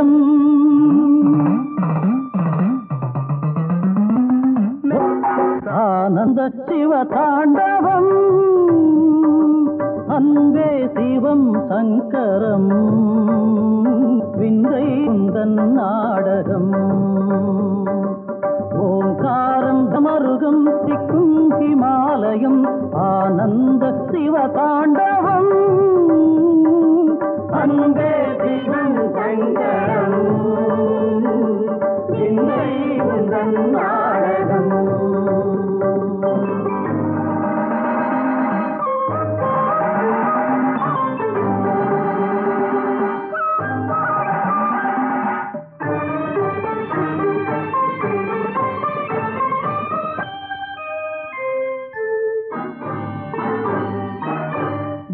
சங்கரம் ஆனந்த சிவ தாண்டவம் அன்பே சிவம் சங்கரம் விந்தை உந்தன் நாடகம் ஓங்காரம் தமருகம் திக்கும் ஹிமாலயம் ஆனந்த சிவ தாண்டவம் அன்பே சிவம் சங்கரம் விந்தை உந்தன் நாடகம்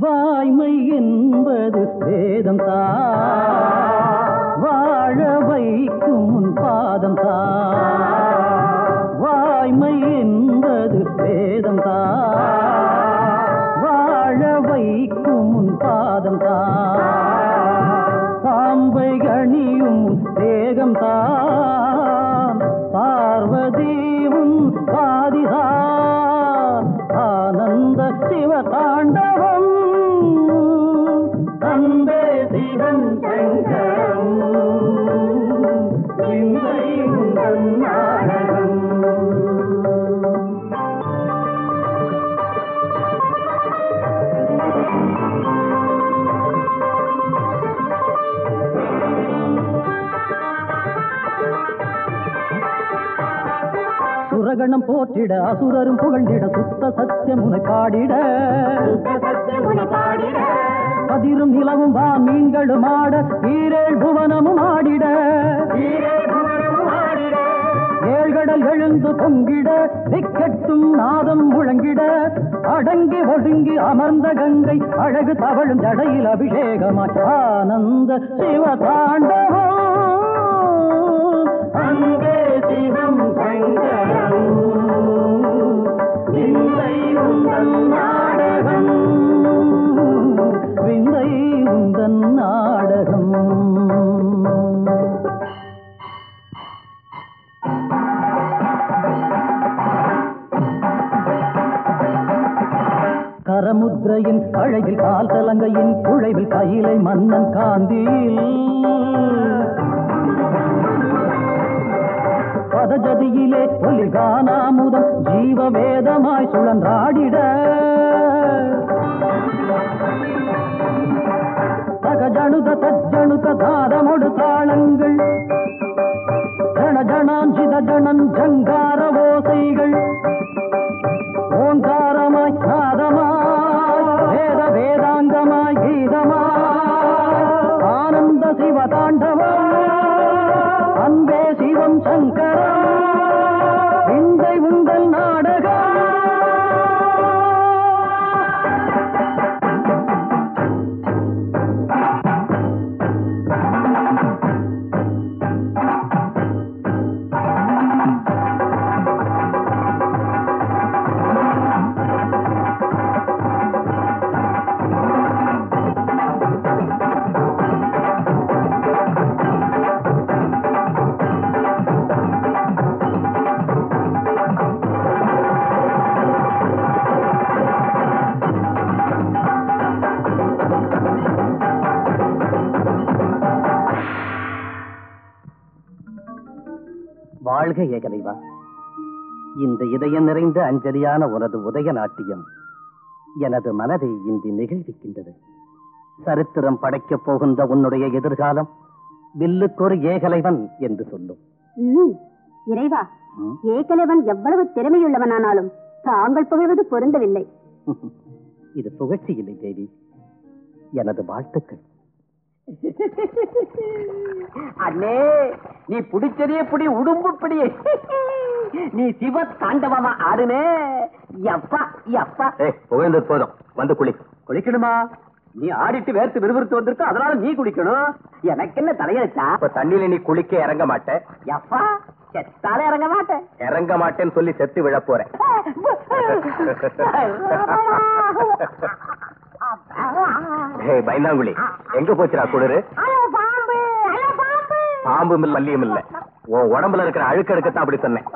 வாய்மை என்பது வேதம் தா வாழ வைக்கும் உன் பாதம் தா வாய்மை என்பது வேதம் தா வாழ வைக்கும் உன் பாதம் தா பாம்பை கணியும் தேகம் தா பார்வதியும் பாதிதா ஆனந்த சிவ தாண்டவம் அன்பே சிவன் சங்கரம் விந்தை உந்தன் நாடகம் சுரகணம் போற்றிட அசுரரும் புகழ்ந்திட சுத்த சத்தியமுனை பாடிட அதிரும் நிலவும் வான் மீன்களும் ஆட ஈரேழ் புவனமும் ஆடிட ஏழ்கடல் எழுந்து பொங்கிட திக்கெட்டும் நாதம் முழங்கிட அடங்கி ஒடுங்கி அமர்ந்த கங்கை அழகு தவழும் ஜடையில் அபிஷேகமாய் ஆனந்த சிவ தாண்டவம் அன்பே சிவம் சங்கரம் விந்தை உந்தன் நாடகம் விந்தை உந்தன் நாடகம் கரமுத்ரையின் அழகில் கால் தலங்கையின் குழைவில் கையிலை மன்னன் காந்தியில் பதஜதியிலே ஒலி கானாமுதம் ஜீவ வேதமாய் சுழன்றாடிட தகஜனுத தஜ்ஜனுத தாரமொடு தாளங்கள் ஜன ஜனாஞ்சித ஜனன் ஜங்கார ஓசைகள் ஓங்காரமாய் நாதமாய் வேத வேதாங்கமாய் கீதமாய் ஆனந்த சிவ தாண்டவம் அன்பே சிவம் சங்கரம் விந்தை உந்தல் நாடகம் வாழ்க ஏகலைவா. இந்த இதயம் நிறைந்த அஞ்சலியான உனது உதய நாட்டியம் எனது மனதை இன்றி நெகிழ்விக்கின்றது. சரித்திரம் படைக்கப் போகின்ற உன்னுடைய எதிர்காலம் வில்லுக்கொரு ஏகலைவன் என்று சொல்லும். இறைவா, ஏகலைவன் எவ்வளவு திறமையுள்ளவனானாலும் தாங்கள் புகழ்வது பொருந்தவில்லை. இது புகழ்ச்சி இல்லை தேவி, எனது வாழ்த்துக்கள். அண்ணே, நீ புடிச்சதே புடி, உடும்பு பிடி. நீ சிவ தாண்டவமா ஆடுனே. எப்பா எப்பா புகழ்ந்து போதும், வந்து குளிக்கணுமா? நீ ஆடிட்டு வேர்த்து விறுவிறுத்து வந்திருக்க, அதனால நீ குளிக்கணும். எனக்கு என்ன தலையெழுத்தா? இப்ப தண்ணியில நீ குளிக்க இறங்க மாட்டேன். எப்பா செத்தால இறங்க மாட்டேன். இறங்க மாட்டேன்னு சொல்லி செத்து விழ போறேன். பயந்தாங்குழி, எங்க போச்சுடா குளிரு? பாம்பு பாம்பும் இல்ல மல்லியும் இல்ல, உன் உடம்புல இருக்கிற அழுக்க எடுக்கத்தான் அப்படி சொன்னேன்.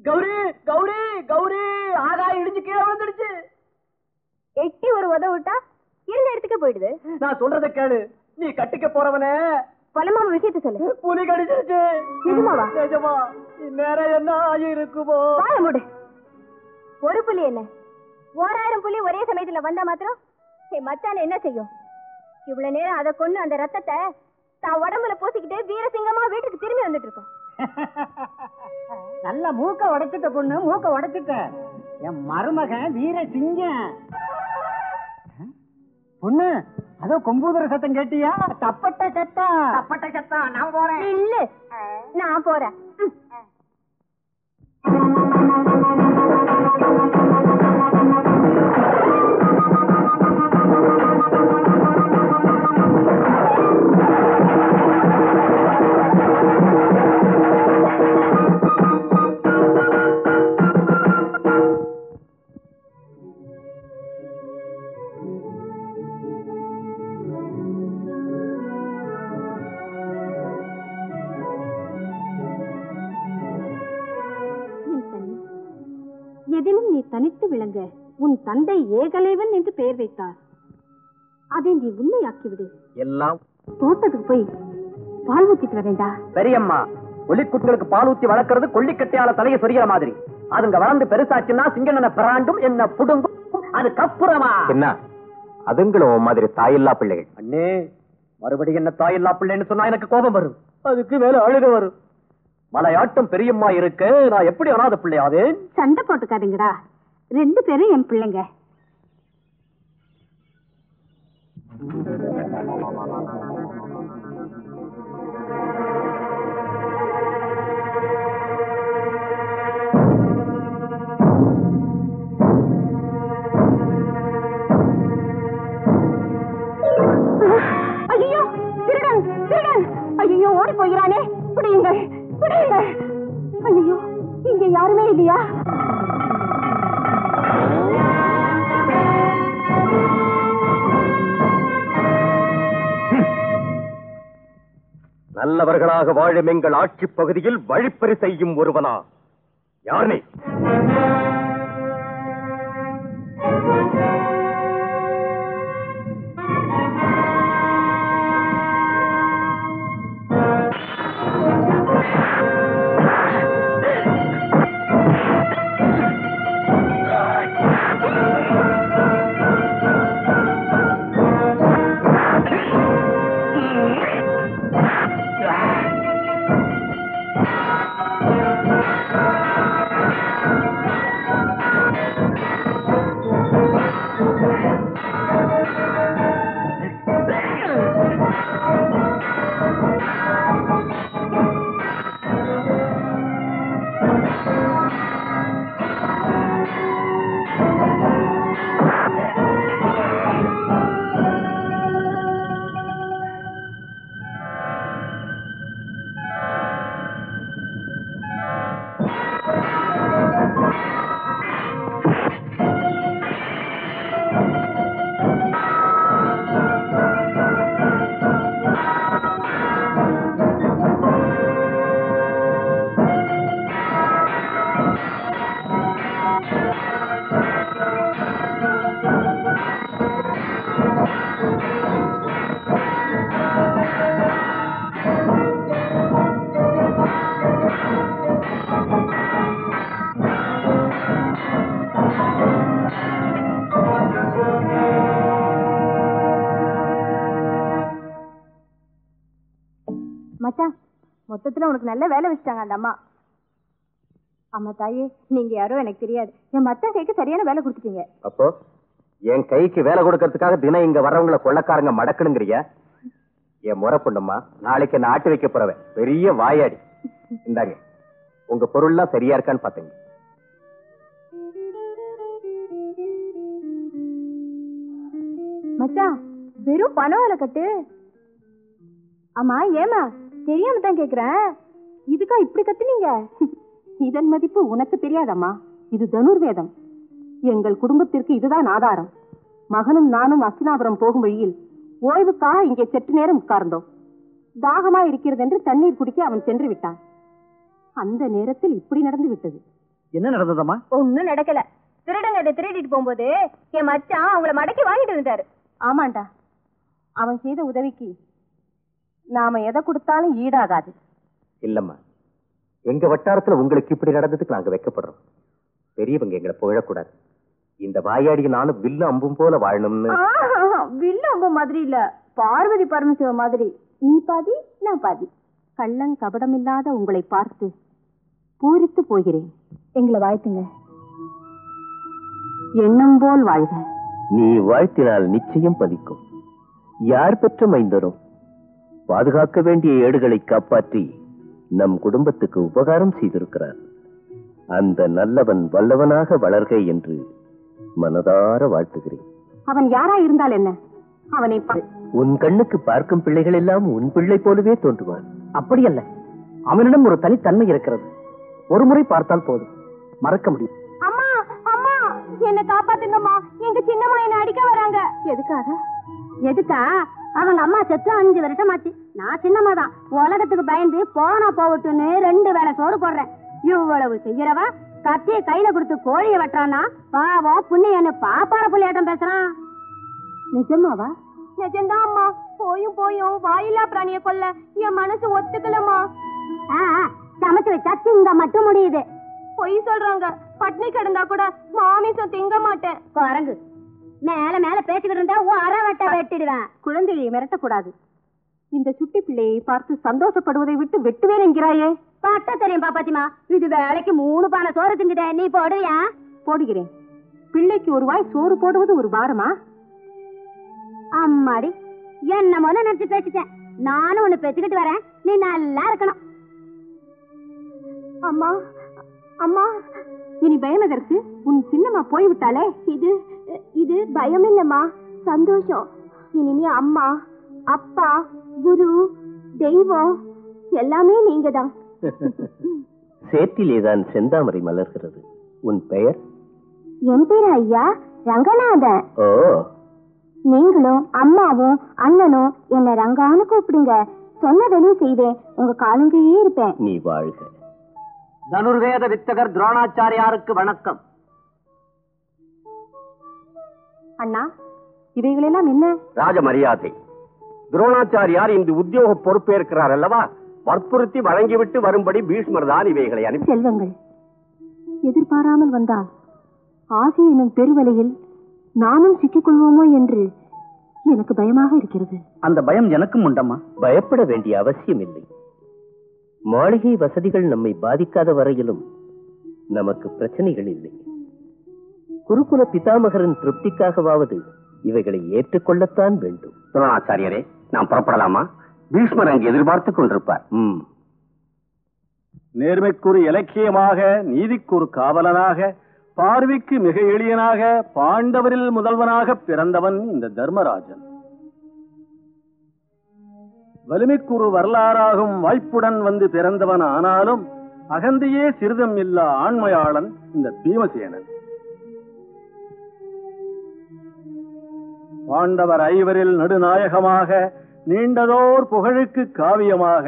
கௌரி கௌரி கௌரி ஆகாய இடிஞ்சு கீழே விழுந்துடுச்சு. எட்டி ஒரு உத விட்டா இருந்த இடத்துக்கு போயிடுது. நான் சொல்றத கேளு, நீ கட்டிக்க போறவன பலமாம விஷயத்த சொல்லு. புலி கடிச்சிருச்சு. நிஜமாவா? நிஜமா. இந்நேரம் என்ன ஆகிருக்குமோ? வாழ முடு. ஒரு புலி என்ன 1000 புலி ஒரே சமயத்துல வந்தா மாத்திரம் என் மச்சான என்ன செய்யும்? இவ்வளவு நேரம் அதை கொண்டு அந்த ரத்தத்தை தான் உடம்புல பூசிக்கிட்டு வீரசிங்கமா வீட்டுக்கு திரும்பி வந்துட்டு இருக்கோம். நல்ல மூக்க உடைச்சிட்ட பொண்ணு, மூக்க உடைச்சிட்ட. என் மருமகன் வீரசிங்கம். பொண்ணு அதோ கொம்பூதுற சத்தம் கேட்டியா? தப்பட்ட சத்தம். தப்பட்ட சத்தம். நான் போறேன். இல்ல நான் போறேன். எதிலும் நீ தனித்து விளங்க உன் தந்தை ஏகலைவன் என்று பெயர் வைத்தார். அதை நீ உண்மையாக்கிவிடு. எல்லாம் தோட்டத்துக்கு போய் பால் ஊத்திட்டு வரேன்டா. பெரியம்மா, ஒலிக்குட்டிகளுக்கு பால் ஊத்தி வளர்க்கறது கொல்லிக்கட்டையால தலையை சொரிகிற மாதிரி. அதுங்க வளர்ந்து பெருசாச்சுன்னா சிங்கண்ணனை பிராண்டும் என்ன புடுங்கும். அது கப்புறமா என்ன? அதுங்களும் மாதிரி தாயில்லா பிள்ளைகள். அண்ணே, மறுபடியும் என்ன தாயில்லா பிள்ளைன்னு சொன்னா எனக்கு கோபம் வரும். அதுக்கு மேல அழுக வரும். மலையாட்டம் பெரியம்மா இருக்கு, நான் எப்படி அனாத பிள்ளையாவேன்? சண்டை போட்டுக்காதுங்கடா, 2 பேரும் என் பிள்ளைங்க. ஐயோ திருடன் திருடன்! ஐயோ ஓடி போகிறானே! பிடியுங்கள் பிடியுங்கள்! ஐயோ இங்க யாருமே இல்லையா? நல்லவர்களாக வாழும் எங்கள் ஆட்சி பகுதியில் வழிப்பறி செய்யும் ஒருவனா? யார் நீ? மச்சான், மொத்தத்துல உனக்கு நல்ல வேலை வச்சுட்டாங்க அந்த அம்மா. அம்மா தாயே, நீங்க யாரோ எனக்கு தெரியாது, என் மச்சான் கைக்கு சரியான வேலை கொடுத்துட்டீங்க. அப்போ என் கைக்கு வேலை கொடுக்கறதுக்காக தினம் இங்க வர்றவங்களை கொள்ளக்காரங்க மடக்கணுங்கிறியா? என் முறை பொண்ணுமா, நாளைக்கு என்ன ஆட்டி வைக்க போறவன் பெரிய வாயாடி. இந்தாங்க, உங்க பொருள்லாம் சரியா இருக்கான்னு பாத்தீங்க. மச்சான், வெறும் பணம் வேலை கட்டு. ஆமா, ஏமா தெரியாம தான் கேக்குறேன், இதுக்கா இப்படி கத்துனீங்க? இதன் மதிப்பு உனக்கு தெரியாதம்மா. இது தனுர்வேதம். எங்கள் குடும்பத்திற்கு இதுதான் ஆதாரம். மகனும் நானும் அஸ்தினாபுரம் போகும் வழியில் ஓய்வுக்காக இங்கே சற்று நேரம் உட்கார்ந்தோம். தாகமா இருக்கிறது என்று தண்ணீர் குடிக்க அவன் சென்று விட்டான். அந்த நேரத்தில் இப்படி நடந்து விட்டது. என்ன நடந்ததம்மா? ஒண்ணும் நடக்கல. திருடங்க திருடிட்டு போகும்போது என் மச்சான் அவங்கள மடக்கி வாங்கிட்டு வந்துட்டாரு. ஆமாண்டா, அவன் செய்த உதவிக்கு நாம எதை கொடுத்தாலும் ஈடாகாது. இல்லம்மா, எங்க வட்டாரத்துல உங்களுக்கு இப்படி நடந்ததுக்கு நாங்க வைக்கப்படுறோம். பெரியவங்க எங்களை புகழக்கூடாது. இந்த வாயாடி நானும் வில்லு அம்பும் போல வாழணும்னு. வில்லு அம்பு மாதிரி இல்ல, பார்வதி பரமசிவ மாதிரி. நீ பாதி, நான் பாதி. கள்ளம் கபடமில்லாத உங்களை பார்த்து பூரித்து போகிறேன். எங்களை வாழ்த்துங்க. எண்ணம் போல் வாழ்க. நீ வாழ்த்தினால் நிச்சயம் பலிக்கும். யார் பெற்ற மைந்தரும் பாதுகாக்க வேண்டிய ஏடுகளை காப்பாற்றி நம் குடும்பத்துக்கு உபகாரம் செய்திருக்கிறார். அந்த நல்லவன் வல்லவனாக வளர்க என்று மனதார வாழ்த்துகிறேன். அவன் யாரா இருந்தால் என்ன? அவனை உன் கண்ணுக்கு பார்க்கும் பிள்ளைகள் எல்லாம் உன் பிள்ளை போலவே தோன்றுவான். அப்படியல்ல, அவனிடம் ஒரு தனித்தன்மை இருக்கிறது. ஒரு முறை பார்த்தால் போதும், மறக்க முடியும். அம்மா, அம்மா, என்ன காப்பாத்துங்கம்மா, எங்க சின்னம்மா என்ன அடிக்க வராங்க. எதுக்காக? எதுக்கா? அவங்க அம்மா செத்து 5 வருஷம் ஆச்சு. நான் சின்னம்மா தான். உலகத்துக்கு பயந்து போனா போகட்டும்னு 2 வேளை சோறு போடுறேன். இவ்வளவு செய்யறவா கத்திய கையில கொடுத்து கோழிய வெட்டுறானா? பாவம் புண்ணியன்னு பாப்பார புள்ளியாட்டம் பேசுறான். நிஜமாவா? நிஜம்தான் அம்மா. போயும் போயும் வாயில்லா பிராணிய கொல்ல என் மனசு ஒத்துக்கலம்மா. சமைச்சு வச்சா திங்க மட்டும் முடியுது. பொய் சொல்றாங்க. பட்னி கிடந்தா கூட மாமிசம் திங்க மாட்டேன். குரங்கு மேல மேல பேசிக்கிட்டு இருந்தா அறவட்ட வெட்டிடுவேன். குழந்தையை மிரட்டக்கூடாது. இந்த சுட்டி பிள்ளையை பார்த்து சந்தோஷப்படுவதை விட்டு வெட்டுவேன் என்கிறாயே. பட்ட தெரியும் பாப்பாத்திமா, இது வேலைக்கு 3 பானை சோறு திங்குதே, நீ போடுவியா? போடுகிறேன். பிள்ளைக்கு ஒரு வாய் சோறு போடுவது ஒரு பாரமா? அம்மாடி, என்னமோ நினைச்சு பேசிட்டேன். நானும் ஒண்ணு பெற்றுக்கிட்டு வரேன், நீ நல்லா இருக்கணும். அம்மா, அம்மா, இனி பயம் எதற்கு? உன் சின்னம்மா போய்விட்டாலே. இது பயம் இல்லம்மா, சந்தோஷம். இனிமே அம்மா, அப்பா, குரு, தெய்வம் எல்லாமே நீங்க தான். சேற்றிலேதான் செந்தாமரை மலர்கிறது. உன் பெயர்? என் பேரு ஐயா ரங்கநாதன். ஓ, நீங்களும் அம்மாவும் அண்ணனும் என்ன ரங்கான்னு கூப்பிடுங்க. சொன்ன வேலையை செய்வேன், உங்க காலங்கையே இருப்பேன். நீ வாழ்க. தனுர்வேத வித்தகர் துரோணாச்சாரியாருக்கு வணக்கம். அண்ணா, இவைகளெல்லாம் என்ன? ராஜ மரியாதை. துரோணாச்சாரியார் இந்த உத்தியோக பொறுப்பேற்கிறார் அல்லவா? வற்புறுத்தி வழங்கிவிட்டு வரும்படி பீஷ்மர் தான் இவைகளை அனுப்பி. செல்வங்கள் எதிர்பாராமல் வந்தால் ஆசை எனும் பெருவலையில் நானும் சிக்கிக்கொள்வோமோ என்று எனக்கு பயமாக இருக்கிறது. அந்த பயம் எனக்கும் உண்டம்மா. பயப்பட வேண்டிய அவசியம் இல்லை. மாளிகை வசதிகள் நம்மை பாதிக்காத வரையிலும் நமக்கு பிரச்சனைகள் இல்லை. குருகுல பிதாமகரின் திருப்திக்காகவாவது இவைகளை ஏற்றுக்கொள்ளத்தான் வேண்டும். துரோணாச்சாரியரே, நாம் புறப்படலாமா? பீஷ்மர் அங்கு எதிர்பார்த்துக் கொண்டிருப்பார். நேர்மைக்குரு இலக்கியமாக, நீதிக்குரு காவலனாக, பார்வைக்கு மிக எளியனாக, பாண்டவரில் முதல்வனாக பிறந்தவன் இந்த தர்மராஜன். வலிமைக்குரு வரலாறாகும் வாய்ப்புடன் வந்து பிறந்தவன் ஆனாலும் அகந்தையே சிறிதும் இல்லா ஆண்மையாளன் இந்த பீமசேனன். பாண்டவர் 5வரில் நடுநாயகமாக, நீண்டதோர் புகழுக்கு காவியமாக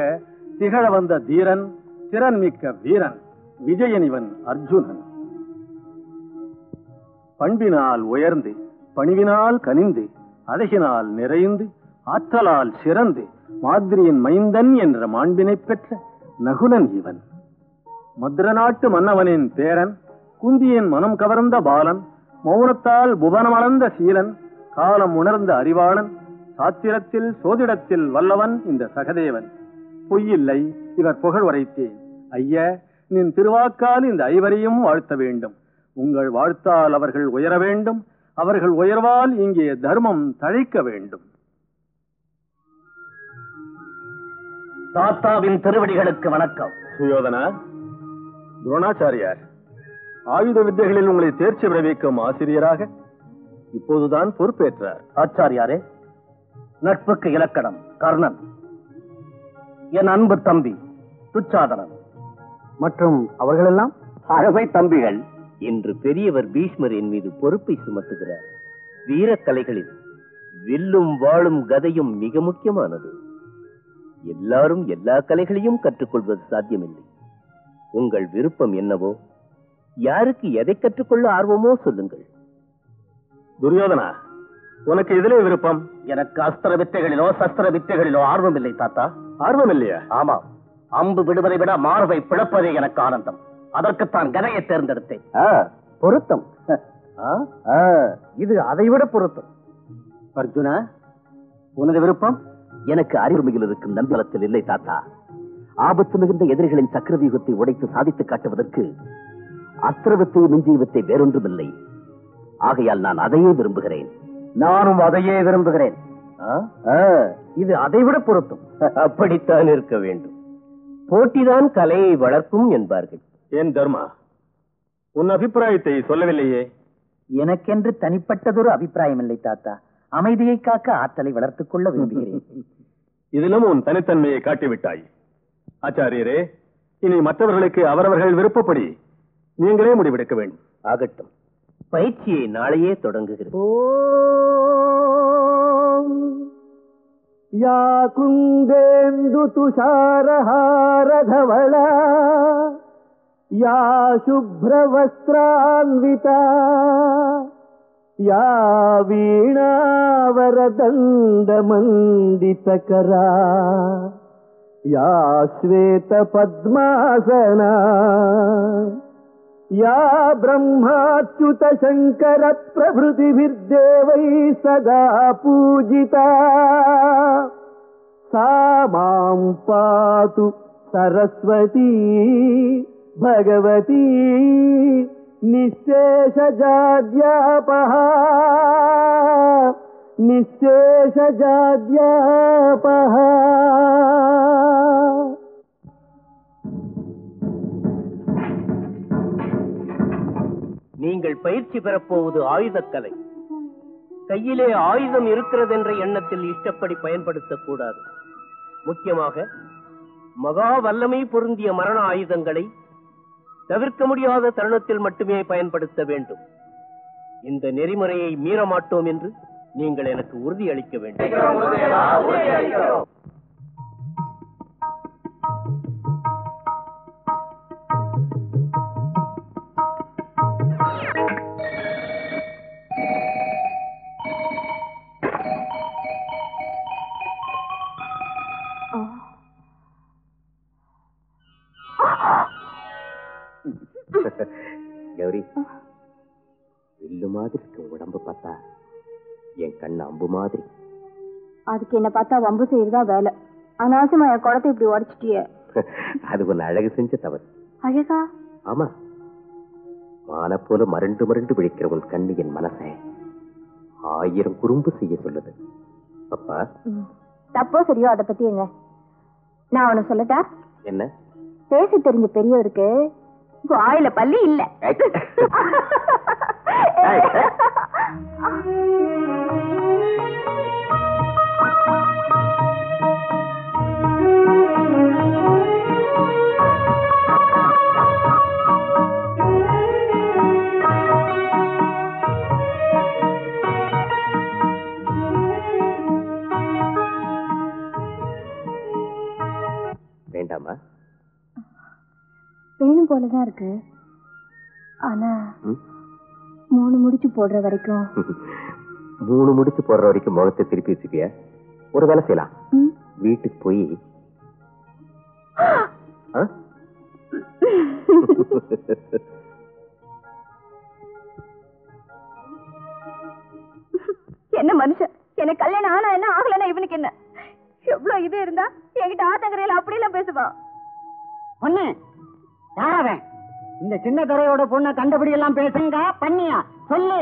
திகழ வந்த தீரன், திறன்மிக்க வீரன், விஜயனிவன் அர்ஜுனன். பண்பினால் உயர்ந்து, பணிவினால் கனிந்து, அழகினால் நிறைந்து, ஆற்றலால் சிறந்து, மாதிரியின் மைந்தன் என்ற மாண்பினை பெற்ற நகுலன் இவன். மதுர நாட்டு மன்னவனின் பேரன், குந்தியின் மனம் கவர்ந்த பாலன், மௌனத்தால் புவனமளந்த சீலன், காலம் உணர்ந்த அறிவாளன், சாத்திரத்தில் சோதிடத்தில் வல்லவன் இந்த சகதேவன். பொய்யில்லை, இவர் புகழ் உரைத்தேன். ஐயா, நின் திருவாக்கால் இந்த ஐவரையும் வாழ்த்த வேண்டும். உங்கள் வாழ்த்தால் அவர்கள் உயர வேண்டும். அவர்கள் உயர்வால் இங்கே தர்மம் தழைக்க வேண்டும். தாத்தாவின் திருவடிகளுக்கு வணக்கம். சுயோதனா, துரோணாச்சாரியார் ஆயுத வித்தைகளில் உங்களை தேர்ச்சி விளைவிக்கும் ஆசிரியராக இப்போதுதான் பொறுப்பேற்றார். ஆச்சாரியாரே, நட்புக்கு இலக்கணம் கர்ணன், என் அன்பு தம்பி துச்சாதனன் மற்றும் அவர்களெல்லாம் அழகை தம்பிகள். இன்று பெரியவர் பீஷ்மர் என் மீது பொறுப்பை சுமத்துகிறார். வீரக்கலைகளில் வில்லும் வாளும் கதையும் மிக முக்கியமானது. எல்லாரும் எல்லா கலைகளையும் கற்றுக்கொள்வது சாத்தியமில்லை. உங்கள் விருப்பம் என்னவோ, யாருக்கு எதை கற்றுக்கொள்ள ஆர்வமோ சொல்லுங்கள். துரியோதனா, உனக்கு எதிலே விருப்பம்? எனக்கு அஸ்திர வித்தைகளிலோ சஸ்திர வித்தைகளிலோ ஆர்வம் இல்லை தாத்தா. ஆர்வம் இல்லையா? ஆமாம், அம்பு விடுவதை விட மார்பை பிளப்பதே எனக்கு ஆனந்தம். அதற்குத்தான் கதையை தேர்ந்தெடுத்தேன். பொருத்தம். இது அதைவிட பொருத்தம். அர்ஜுனா, உனது விருப்பம்? எனக்கு அறிவுமையில் இருக்கும் நண்பலத்தில் இல்லை தாத்தா. ஆபத்து மிகுந்த எதிரிகளின் சக்கரவியூகத்தை உடைத்து சாதித்து காட்டுவதற்கு அஸ்திரவத்தை மிஞ்சியவத்தை வேறொன்றுமில்லை. ஆகையால் நான் அதையே விரும்புகிறேன். நானும் அதையே விரும்புகிறேன். இது அதைவிட பொருத்தம். அப்படித்தான் இருக்க வேண்டும். போட்டிதான் கலையை வளர்க்கும் என்பார்கள். ஏன் தர்மா, உன் அபிப்பிராயத்தை சொல்லவில்லையே? எனக்கென்று தனிப்பட்டதொரு அபிப்பிராயம் இல்லை தாத்தா. அமைதியை காக்க ஆற்றலை வளர்த்துக் கொள்ள விரும்புகிறேன். இதிலும் உன் தனித்தன்மையை காட்டிவிட்டாய். ஆச்சாரியரே, இனி மற்றவர்களுக்கு அவரவர்கள் விருப்பப்படி நீங்களே முடிவெடுக்க வேண்டும். ஆகட்டும், பயிற்சியை நாளையே தொடங்குகிறேன். யா குந்தேந்து துஷாரஹாரதவளா யா சுப்ரவஸ்திரான்விதா யா வீணாவரதண்டமண்டிதகரா யா ஸ்வேத பத்மாசனா या ब्रह्माच्युत शंकर प्रभृतिभिर्देवैः सदा पूजिता सा मां पातु सरस्वती भगवती निःशेषजाड्यापः निःशेषजाड्यापः. நீங்கள் பயிற்சி பெறப்போவது ஆயுதக்கலை. கையிலே ஆயுதம் இருக்கிறது என்ற எண்ணத்தில் இஷ்டப்படி பயன்படுத்தக்கூடாது. முக்கியமாக மகா வல்லமை பொருந்திய மரண ஆயுதங்களை தவிர்க்க முடியாத தருணத்தில் மட்டுமே பயன்படுத்த வேண்டும். இந்த நெறிமுறையை மீற மாட்டோம் என்று நீங்கள் எனக்கு உறுதியளிக்க வேண்டும். கௌரி, வில்லு மாதிரி இருக்க உடம்பு பார்த்தா என் கண்ணு அம்பு மாதிரி. அதுக்கு என்ன பார்த்தா வம்பு செய்யறதா வேலை. அனாவசியமா என் குடத்தை இப்படி உடைச்சிட்டிய. அது ஒன்னு அழகு செஞ்ச தவறு. அழகா? ஆமா, மான போல மரண்டு மரண்டு விழிக்கிற உன் கண்ணு என் மனசை 1000 குறும்பு செய்ய சொல்லுது. அப்பா, தப்போ சரியோ அதை பத்தி என்ன, நான் உன்னை சொல்லட்டா? என்ன? பேச தெரிஞ்ச பெரியவருக்கு வாயில பல்லி இல்ல. வேண்டாமா? வேணும் போலதான் இருக்கு. ஆனா 3 முடிச்சு போடுற வரைக்கும் 3 முடிச்சு போடுற வரைக்கும் முகத்தை திருப்பி வச்சுக்கிய. ஒரு வேலை செய்யலாம், வீட்டுக்கு போய் என்ன மனுஷன், எனக்கு கல்யாணம் ஆனா என்ன ஆகலன்னா இவனுக்கு என்ன? எவ்வளவு இது இருந்தா என்கிட்ட ஆத்தங்கரையில அப்படியெல்லாம் பேசுவா. பொண்ணு யாராவன்? இந்த சின்ன துறையோட பொண்ணை கண்டபடி எல்லாம் பேசுங்க. பண்ணியா சொல்லு.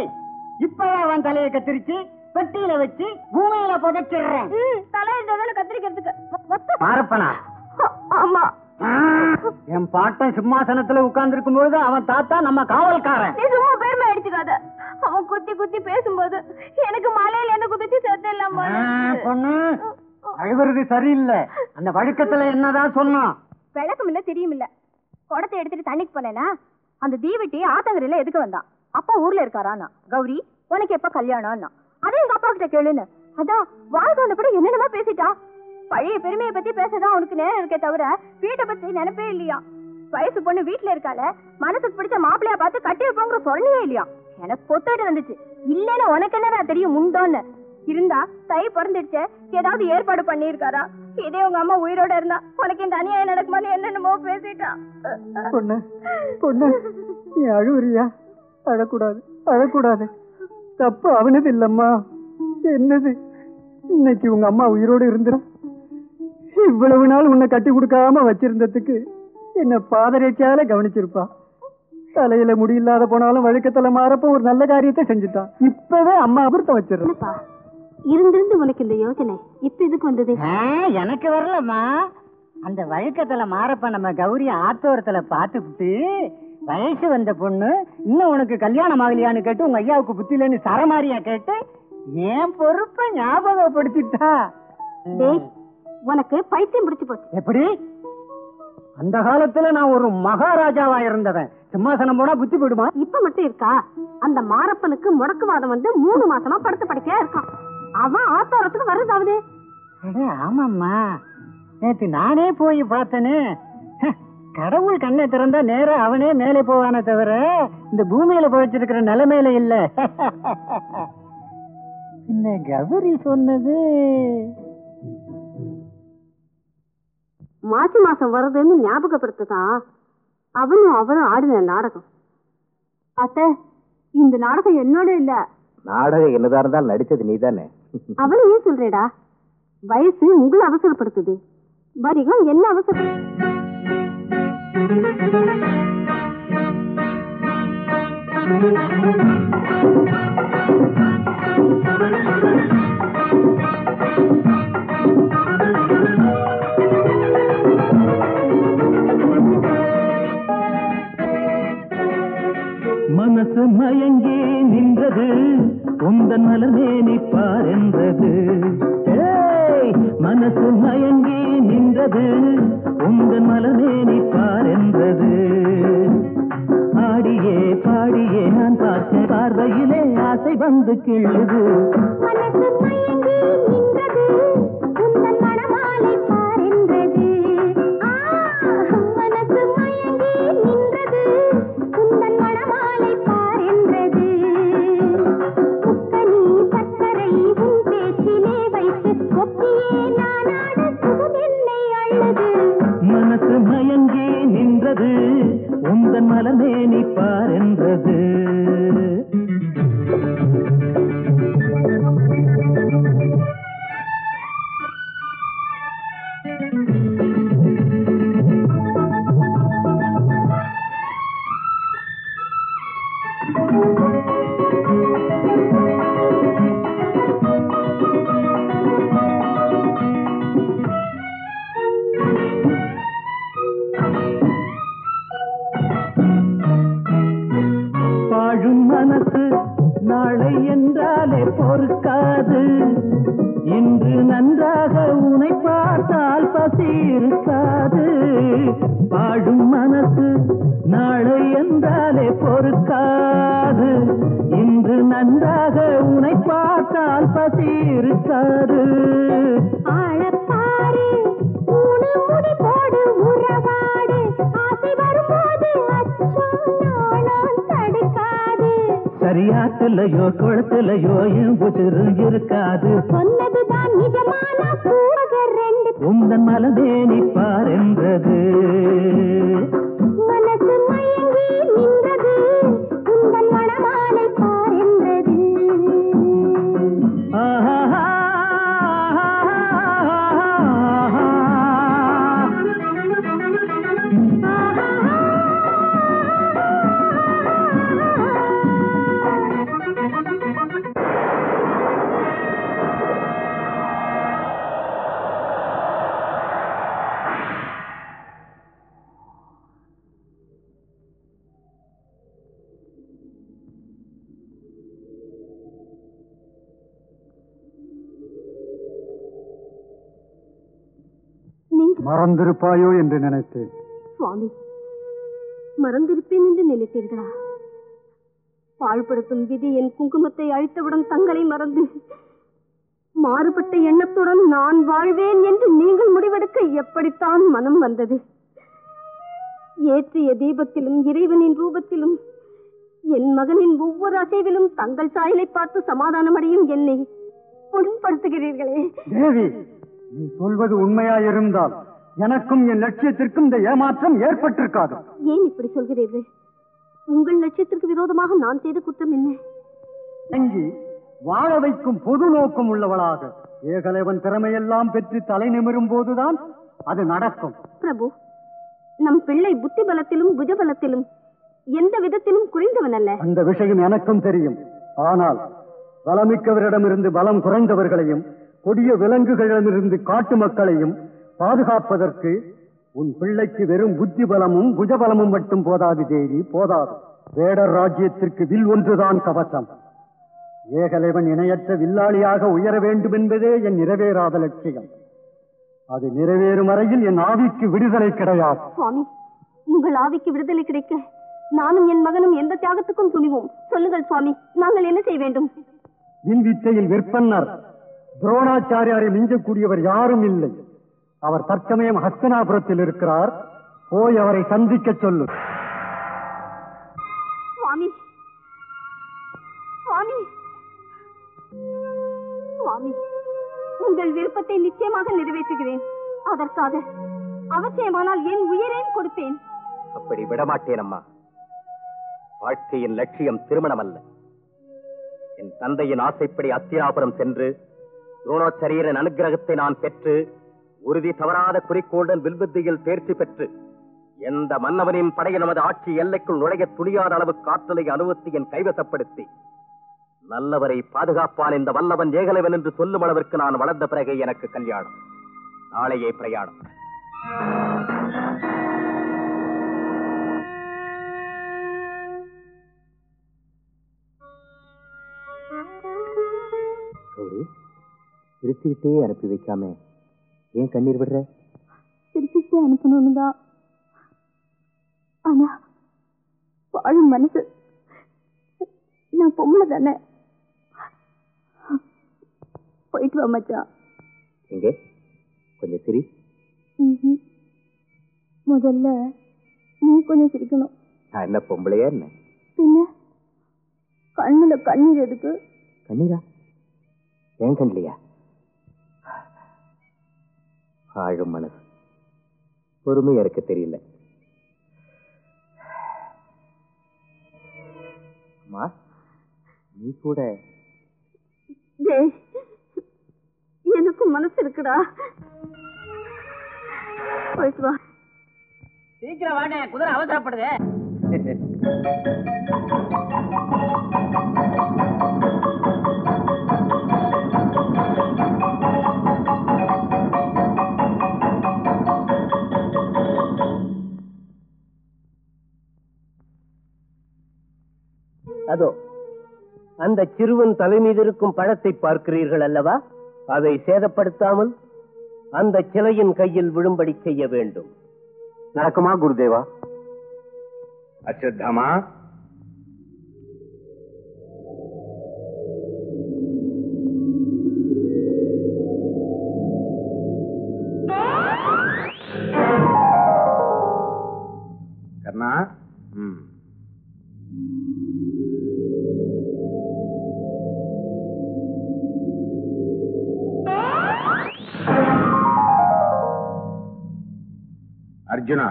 இப்பவே அவன் தலையை கத்திரிச்சு பெட்டியில வச்சு பூமியில புதைச்சிடுறேன். தலை இருந்தாதானே கத்திரிக்கிறதுக்கு. மாரப்பனா? ஆமா. என் பாட்டன் சிம்மாசனத்துல உட்கார்ந்து இருக்கும் பொழுது அவன் தாத்தா நம்ம காவல்காரன். நீ சும்மா பெருமை அடிச்சுக்காத. அவன் குத்தி குத்தி பேசும்போது எனக்கு மலையில இருந்து குதிச்சு செத்து இல்லாம. பொண்ணு அழுவுறது சரியில்லை. அந்த வழக்கத்துல என்னதான் சொன்னோம்? விளக்கம் இல்ல தெரியும் இல்ல. குடத்தை எடுத்துட்டு தண்ணிக்கு போனேனா அந்த தீவட்டி ஆத்தங்கரையில எதுக்கு வந்தான்? அப்பா ஊர்ல இருக்காரானா. கௌரி உனக்கு எப்ப கல்யாணம்னா அதே எங்க அப்பா கிட்ட கேளுன்னு. அதான் வாழ்க்கை வந்தப்பட என்னென்னமா பேசிட்டா. பழைய பெருமையை பத்தி பேசதான் உனக்கு நேரம் இருக்கே தவிர வீட்டை பத்தி நினைப்பே இல்லையா. வயசு பொண்ணு வீட்டுல இருக்கால, மனசுக்கு பிடிச்ச மாப்பிளையா பார்த்து கட்டி வைப்போங்கிற சொன்னியே இல்லையா. எனக்கு பொத்துட்டு வந்துச்சு. இல்லன்னு உனக்கு என்னடா தெரியும் உண்டோன்னு. இருந்தா தை பிறந்துடுச்ச ஏதாவது ஏற்பாடு பண்ணிருக்காரா? இதே உங்க அம்மா உயிரோட இருந்தா உனக்கு இந்த அநியாயம் நடக்குமான்னு என்னென்னமோ பேசிட்டான். பொண்ணு பொண்ணு நீ அழுவுறியா? அழக்கூடாது அழக்கூடாது. தப்பு அவனது இல்லம்மா, என்னது. இன்னைக்கு உங்க அம்மா உயிரோடு இருந்துடும். இவ்வளவு நாள் உன்னை கட்டி கொடுக்காம வச்சிருந்ததுக்கு என்ன பாதரேட்சியால கவனிச்சிருப்பா. தலையில முடியில்லாத போனாலும் வழக்கத்துல மாறப்ப ஒரு நல்ல காரியத்தை செஞ்சுட்டான். இப்பவே அம்மா அபுர்த்தம் வச்சிருப்பா. இருந்திருந்து உனக்கு இந்த யோசனை இப்ப இதுக்கு வந்தது? எனக்கு வரலம்மா. அந்த வழக்கத்துல மாறப்ப நம்ம கௌரி ஆத்தோரத்துல பாத்துக்கிட்டு வயசு வந்த பொண்ணு இன்னும் உனக்கு கல்யாணம் ஆகலையான்னு கேட்டு உங்க ஐயாவுக்கு புத்தியிலன்னு சரமாரியா கேட்டு ஏன் பொறுப்பை ஞாபகப்படுத்திட்டா. உனக்கு பைத்தியம் பிடிச்சு போச்சு. எப்படி? அந்த காலத்துல நான் ஒரு மகாராஜாவா இருந்தவன். சிம்மாசனம் போனா புத்தி போயிடுமா? இப்ப மட்டும் இருக்கா? அந்த மாரப்பனுக்கு முடக்குவாதம் வந்து 3 மாசமா படுத்த படுக்கையா இருக்கான். அவன் ஆத்தோரத்துக்கு வர்றதாவது. ஆமாம்மா, நேத்து நானே போய் பார்த்தனே. கடவுள் கண்ணை திறந்தா நேரா அவனே மேலே போவானே தவிர இந்த பூமியில போயிச்சிருக்கிற நிலைமையில இல்ல. இந்த கௌரி சொன்னது மாசி மாசம் வருதுன்னு ஞாபகப்படுத்துதான் அவனும் அவனும் ஆடின நாடகம். அத்தை, இந்த நாடகம் என்னோட இல்ல. நாடகம் என்னதா இருந்தாலும் நடிச்சது நீதானே. அவனு ஏன் சொல்றேடா? வயசு உங்களை அவசரப்படுத்துது. வரிகம் என்ன அவசரம்? மனசு மயங்கி நின்றது உந்தன் மலர்மே நிப்பார் என்றது. மனசு மயங்கி நின்றது உந்தன் மலர்மே நிப்பார் என்றது. ஆடியே பாடியே நான் பார்த்த பார்வையிலே ஆசை வந்து கிள்ளுது. மனசு மயங்கி நின்றது உந்தன் மணமாலை பார் என்றது. மனசு மயங்கி நின்றது உந்தன் மணமாலை பார் என்றது. முக்கனி சக்கரை உன் பேச்சிலே வைத்து கொப்பியே நானாட சுகம் என்னை அழுது. மனசு மயங்கி நின்றது உந்தன் மலர்மே நிப்பார் என்றது. பாழும் மனசு நாளை என்றாலே பொறுக்காது. இன்று நன்றாக உனை பார்த்தால் பசி இருக்காது. பாழும் மனசு நாளை என்றாலே பொறுக்காது. இன்று நன்றாக உனை பார்த்தால் பசி இருக்காது. ஆழப்பாரு மூணு முடி போடு உறவாடு. ஆசை வரும்போது அச்சம் நாணம் தடுக்காது. சரியாத்துலையோ குளத்துலையோ என் உசுறு இருக்காது. சொன்னதுதான் நிஜமான பூவக ரெண்டு. உந்தன் மலதே நிப்பார் என்றது. மனசு மயங்கி நின்றது உந்தன் மணமாலை பார் என்றது. மறந்திருப்பாயோ என்று நினைத்தேன். சுவாமி, மறந்திருப்பேன் என்று நினைத்தீர்களா? பாழ்படுத்தும் விதி என் குங்குமத்தை அழித்தவுடன் தங்களை மறந்து மாறுபட்ட எண்ணத்துடன் நான் வாழ்வேன் என்று நீங்கள் முடிவெடுக்க எப்படித்தான் மனம் வந்தது? ஏற்றிய தீபத்திலும் இறைவனின் ரூபத்திலும் என் மகனின் ஒவ்வொரு அசைவிலும் தங்கள் சாயலை பார்த்து சமாதானமடையும் என்னை புண்படுத்துகிறீர்களே. தேவி, நீ சொல்வது உண்மையாயிருந்தால் எனக்கும் என் லட்சியத்திற்கும் இந்த ஏமாற்றம் ஏற்பட்டிருக்காது. ஏன் இப்படி சொல்கிறீர்கள்? உங்கள் லட்சியத்திற்கு விரோதமாக நான் செய்த குற்றம் என்ன? தங்கி வாழ வைக்கும் பொது நோக்கம் உள்ளவளாக ஏகலைவன் திறமையெல்லாம் பெற்று தலை நிமிரும் போதுதான் அது நடக்கும். பிரபு, நம் பிள்ளை புத்தி பலத்திலும் புஜபலத்திலும் எந்த விதத்திலும் குறைந்தவன் அல்ல. அந்த விஷயம் எனக்கும் தெரியும். ஆனால் பலமிக்கவரிடமிருந்து பலம் குறைந்தவர்களையும் கொடிய விலங்குகளிடமிருந்து காட்டு மக்களையும் பாதுகாப்பதற்கு உன் பிள்ளைக்கு வெறும் புத்தி பலமும் புஜபலமும் மட்டும் போதாது தேவி, போதாது. வேடர் ராஜ்யத்திற்கு வில் ஒன்றுதான் கவசம். ஏகலைவன் இணையற்ற வில்லாளியாக உயர வேண்டும் என்பதே என் நிறைவேறாத லட்சியம். அது நிறைவேறும் வரையில் என் ஆவிக்கு விடுதலை கிடையாது. சுவாமி, உங்கள் ஆவிக்கு விடுதலை கிடைக்க நானும் என் மகனும் எந்த தியாகத்துக்கும் துணிவோம். சொல்லுங்கள் சுவாமி, நாங்கள் என்ன செய்ய வேண்டும்? வில் வித்தையில் விற்பன்னர் துரோணாச்சாரியாரை மிஞ்சக்கூடியவர் யாரும் இல்லை. அவர் தற்சமயம் ஹஸ்தனாபுரத்தில் இருக்கிறார். போய் அவரை சந்திக்க சொல்லு. சுவாமி, சுவாமி, சுவாமி, உங்கள் விருப்பத்தை நிச்சயமாக நிறைவேற்றுகிறேன். அதற்காக அவசியமானால் என் உயிரையும் கொடுப்பேன். அப்படி விடமாட்டேன் அம்மா. வாழ்க்கையின் லட்சியம் திருமணம் அல்ல. என் தந்தையின் ஆசைப்படி அத்தியாபுரம் சென்று துரோணாச்சாரியரின் அனுகிரகத்தை நான் பெற்று உறுதி தவறாத குறிக்கோளுடன் வில்வித்தையில் தேர்ச்சி பெற்று எந்த மன்னவனின் படையை நமது ஆட்சி எல்லைக்குள் நுழைய துணியாத அளவு காற்றலை அனுபவத்தை என் கைவசப்படுத்தி நல்லவரை பாதுகாப்பான் இந்த வல்லவன் ஏகலைவன் என்று சொல்லும் அளவிற்கு நான் வளர்ந்த பிறகு எனக்கு கல்யாணம். நாளையே பிரயாணம். கௌரி, சிரிச்சுக்கிட்டே அனுப்பி வைக்காம ஏன் கண்ணீர் விடுற? சிரிச்சுக்கிட்டே அனுப்பணும்னு தான். ஆனா வாழும் மனசு, நான் பொம்பளை தானே. போயிட்டு வா மச்சான். எங்கே கொஞ்சம் சிரி. முதல்ல நீ கொஞ்சம் சிரிக்கணும். நான் என்ன பொம்பளையா என்ன? பின்ன கண்ணுல கண்ணீர் எதுக்கு? கண்ணீரா? ஏன் கண்ணிலையா? ஆழும் மனசு பொறுமையா இருக்க தெரியல. அம்மா, நீ கூட எனக்கும் மனசு இருக்குடா. போயிட்டு வா. சீக்கிரம் வாங்க, குதிரை அவசரப்படுது. அதோ அந்த சிறுவன் தலை மீது இருக்கும் பழத்தை பார்க்கிறீர்கள் அல்லவா? அதை சேதப்படுத்தாமல் அந்த சிலையின் கையில் விழும்படி செய்ய வேண்டும். நடக்குமா குருதேவா? அச்சுத்தமா, கர்ணா, அர்ஜுனா,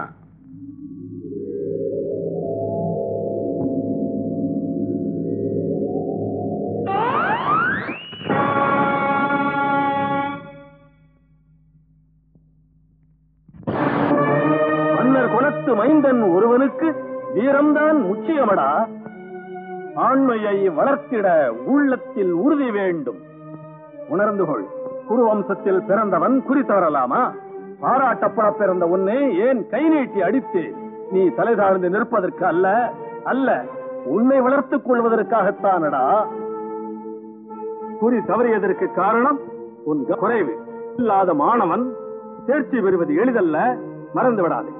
மன்னர் குலத்து மைந்தன் ஒருவனுக்கு வீரம்தான் முக்கியமடா. ஆண்மையை வளர்த்திட உள்ளத்தில் உறுதி வேண்டும். உணர்ந்து கொள். குருவம்சத்தில் பிறந்தவன் குறி தவறலாமா? பாராட்டப்பட பிறந்த உன்னை ஏன் கை நீட்டி அடித்தேன்? நீ தலை தாழ்ந்து நிற்பதற்கு அல்ல, அல்ல, உன்னை வளர்த்துக் கொள்வதற்காகத்தானடா. குறி தவறியதற்கு காரணம் உன் குறைவு. இல்லாத மாணவன் தேர்ச்சி பெறுவது எளிதல்ல, மறந்து விடாதே.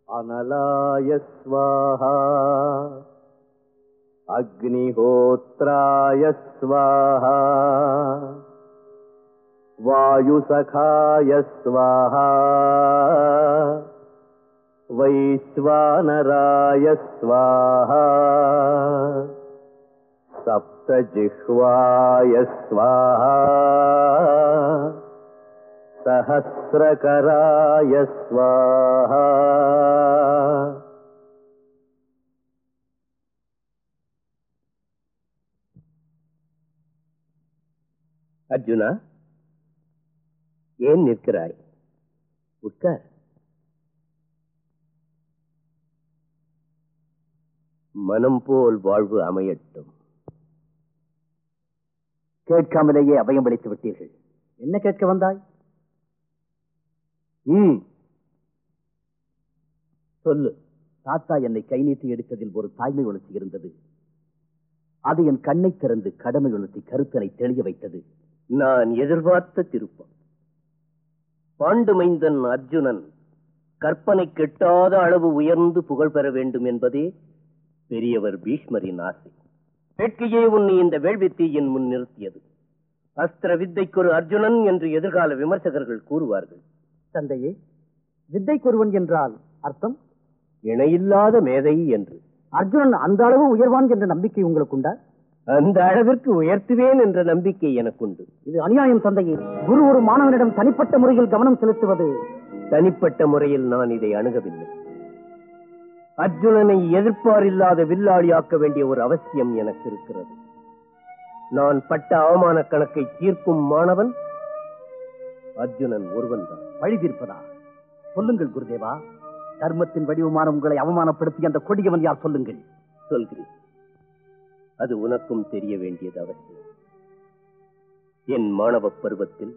அனலாய ஸ்வாஹா அக்னிஹோத்ராய ஸ்வாஹா வாயுசகாய ஸ்வாஹா வைஸ்வானராய ஸ்வாஹா சப்தஜிஹ்வாய ஸ்வாஹா சஹஸ்ரகராய ஸ்வாஹா. அர்ஜுனா, ஏன் நிற்கிறாய்? உட்கார். மனம் போல் வாழ்வு அமையட்டும். கேட்காமலேயே அபயம் அளித்து விட்டீர்கள். என்ன கேட்க வந்தாய்? சொல்லு. தாத்தா என்னை கை நீட்டி எடுத்ததில் ஒரு தாய்மை உணர்ச்சி இருந்தது. அது என் கண்ணை திறந்து கடமை உணர்த்தி கருத்தனை தெளிய வைத்தது. நான் எதிர்பார்த்த திருப்பம். பாண்டு மைந்தன் அர்ஜுனன் கற்பனை கெட்டாத அளவு உயர்ந்து புகழ் பெற வேண்டும் என்பதே பெரியவர் பீஷ்மரின் ஆசை. வேட்கையே உன்னை இந்த வேள்வித்தீயின் முன் நிறுத்தியது. அஸ்திர வித்தைக்கு ஒரு அர்ஜுனன் என்று எதிர்கால விமர்சகர்கள் கூறுவார்கள். தந்தையே, வித்தைக்கொருவன் என்றால் அர்த்தம் இணையில்லாத மேதை என்று. அர்ஜுனன் அந்த அளவு உயர்வான் என்ற நம்பிக்கை உங்களுக்கு உண்டா? அந்த அளவிற்கு உயர்த்துவேன் என்ற நம்பிக்கை எனக்குண்டு. இது அநியாயம் தந்தையே. குரு ஒரு மாணவனிடம் தனிப்பட்ட முறையில் கவனம் செலுத்துவது. தனிப்பட்ட முறையில் நான் இதை அணுகவில்லை. அர்ஜுனனை எதிர்ப்பாரில்லாத வில்லாளியாக்க வேண்டிய ஒரு அவசியம் எனக்கு இருக்கிறது. நான் பட்ட அவமான கணக்கை தீர்க்கும் மாணவன் அர்ஜுனன் ஒருவன் தான். பழி தீர்ப்பதா? சொல்லுங்கள் குருதேவா. தர்மத்தின் வடிவமான உங்களை அவமானப்படுத்தி அந்த கொடியவன் யார்? சொல்லுங்கள். சொல்கிறேன். அது உனக்கும் தெரிய வேண்டியது அவசியம். என் மாணவ பருவத்தில்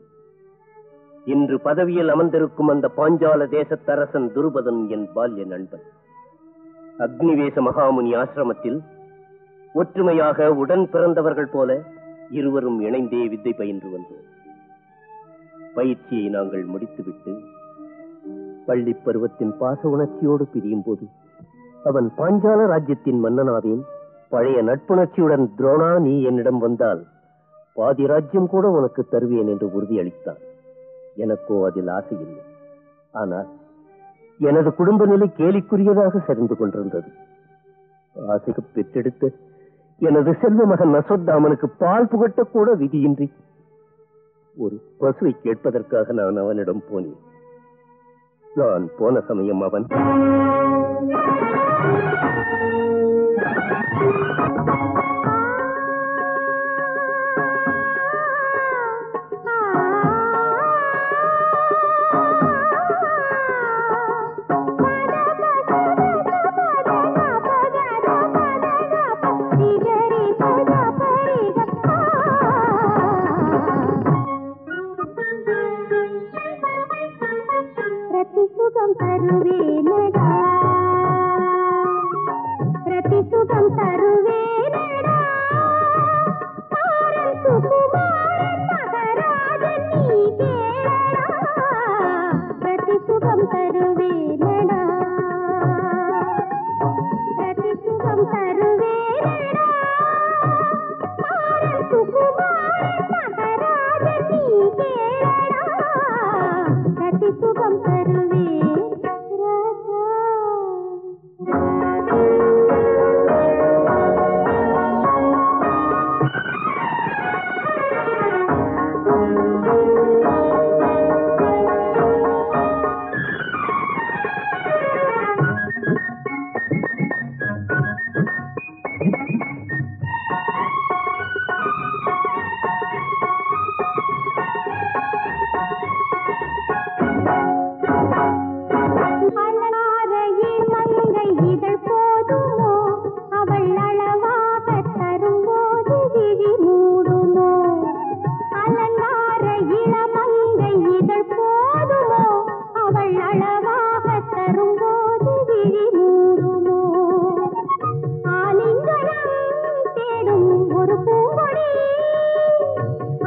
இன்று பதவியில் அமர்ந்திருக்கும் அந்த பாஞ்சால தேசத்தரசன் துருபதன் என் பால்ய நண்பன். அக்னிவேச மகாமுனி ஆசிரமத்தில் ஒற்றுமையாக உடன் பிறந்தவர்கள் போல இருவரும் இணைந்தே வித்தை பயின்று வந்தோம். பயிற்சியை நாங்கள் முடித்துவிட்டு பள்ளி பருவத்தின் பாச உணர்ச்சியோடு பிரியும் போது அவன் பாஞ்சால ராஜ்யத்தின் மன்னனாவேன். பழைய நட்புணர்ச்சியுடன் துரோணா, நீ என்னிடம் வந்தால் பாதி ராஜ்யம் கூட உனக்கு தருவேன் என்று உறுதியளித்தான். எனக்கோ அதில் ஆசை இல்லை. ஆனால் எனது குடும்ப நிலை கேலிக்குரியதாக சரிந்து கொண்டிருந்தது. ஆசைக்கு பெற்றெடுத்த எனது செல்வ மகன் அசோத்தாமனுக்கு பால் புகட்டக்கூட விதியின்றி ஒரு பசுவை கேட்பதற்காக நான் அவனிடம் போனேன். நான் போன சமயம் அவன்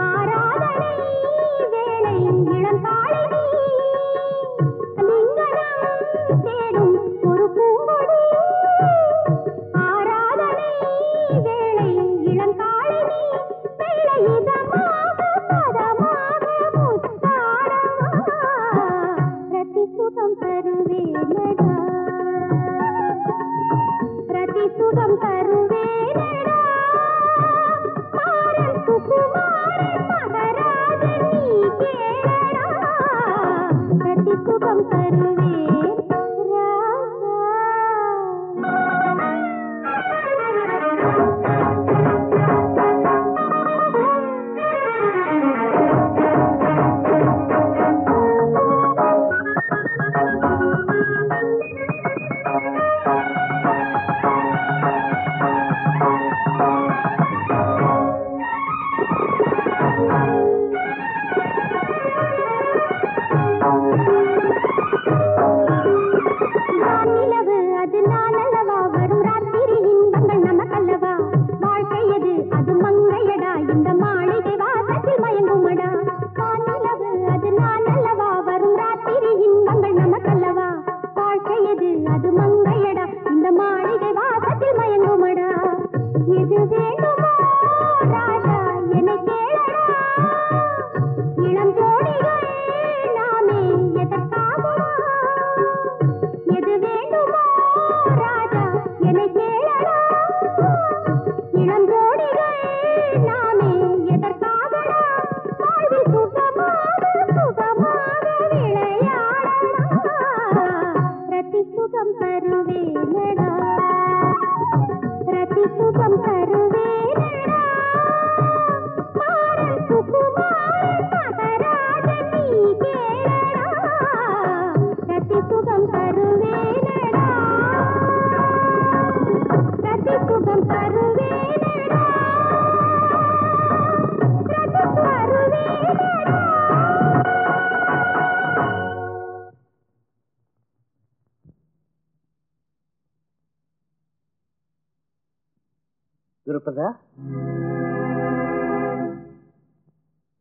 ஆராதனை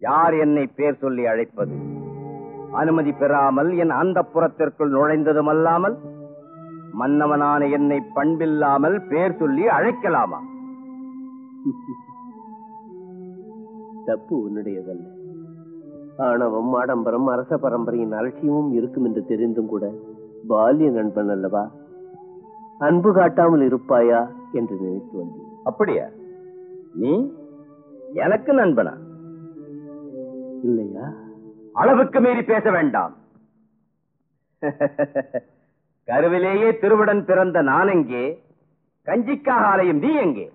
யார் என்னை பேர் சொல்லி அழைப்பது? அனுமதி பெறாமல் என் அந்தப்புறத்திற்குள் நுழைந்ததும் அல்லாமல் மன்னவனான என்னை பண்பில்லாமல் பேர் சொல்லி அழைக்கலாமா? தப்பு உன்னுடையதல்ல. ஆணவம், ஆடம்பரம், அரச பரம்பரையின் அலட்சியமும் இருக்கும் என்று தெரிந்தும் கூட பால்ய நண்பன் அல்லவா, அன்பு காட்டாமல் இருப்பாயா என்று நினைத்து வந்தேன். அப்படியா? நீ எனக்கு நண்பனா? இல்லையா? அளவுக்கு மீறி பேச வேண்டாம். கருவிலேயே திருவுடன் பிறந்த நான் எங்கே? கஞ்சிக்காக ஆலயம் நீ எங்கே?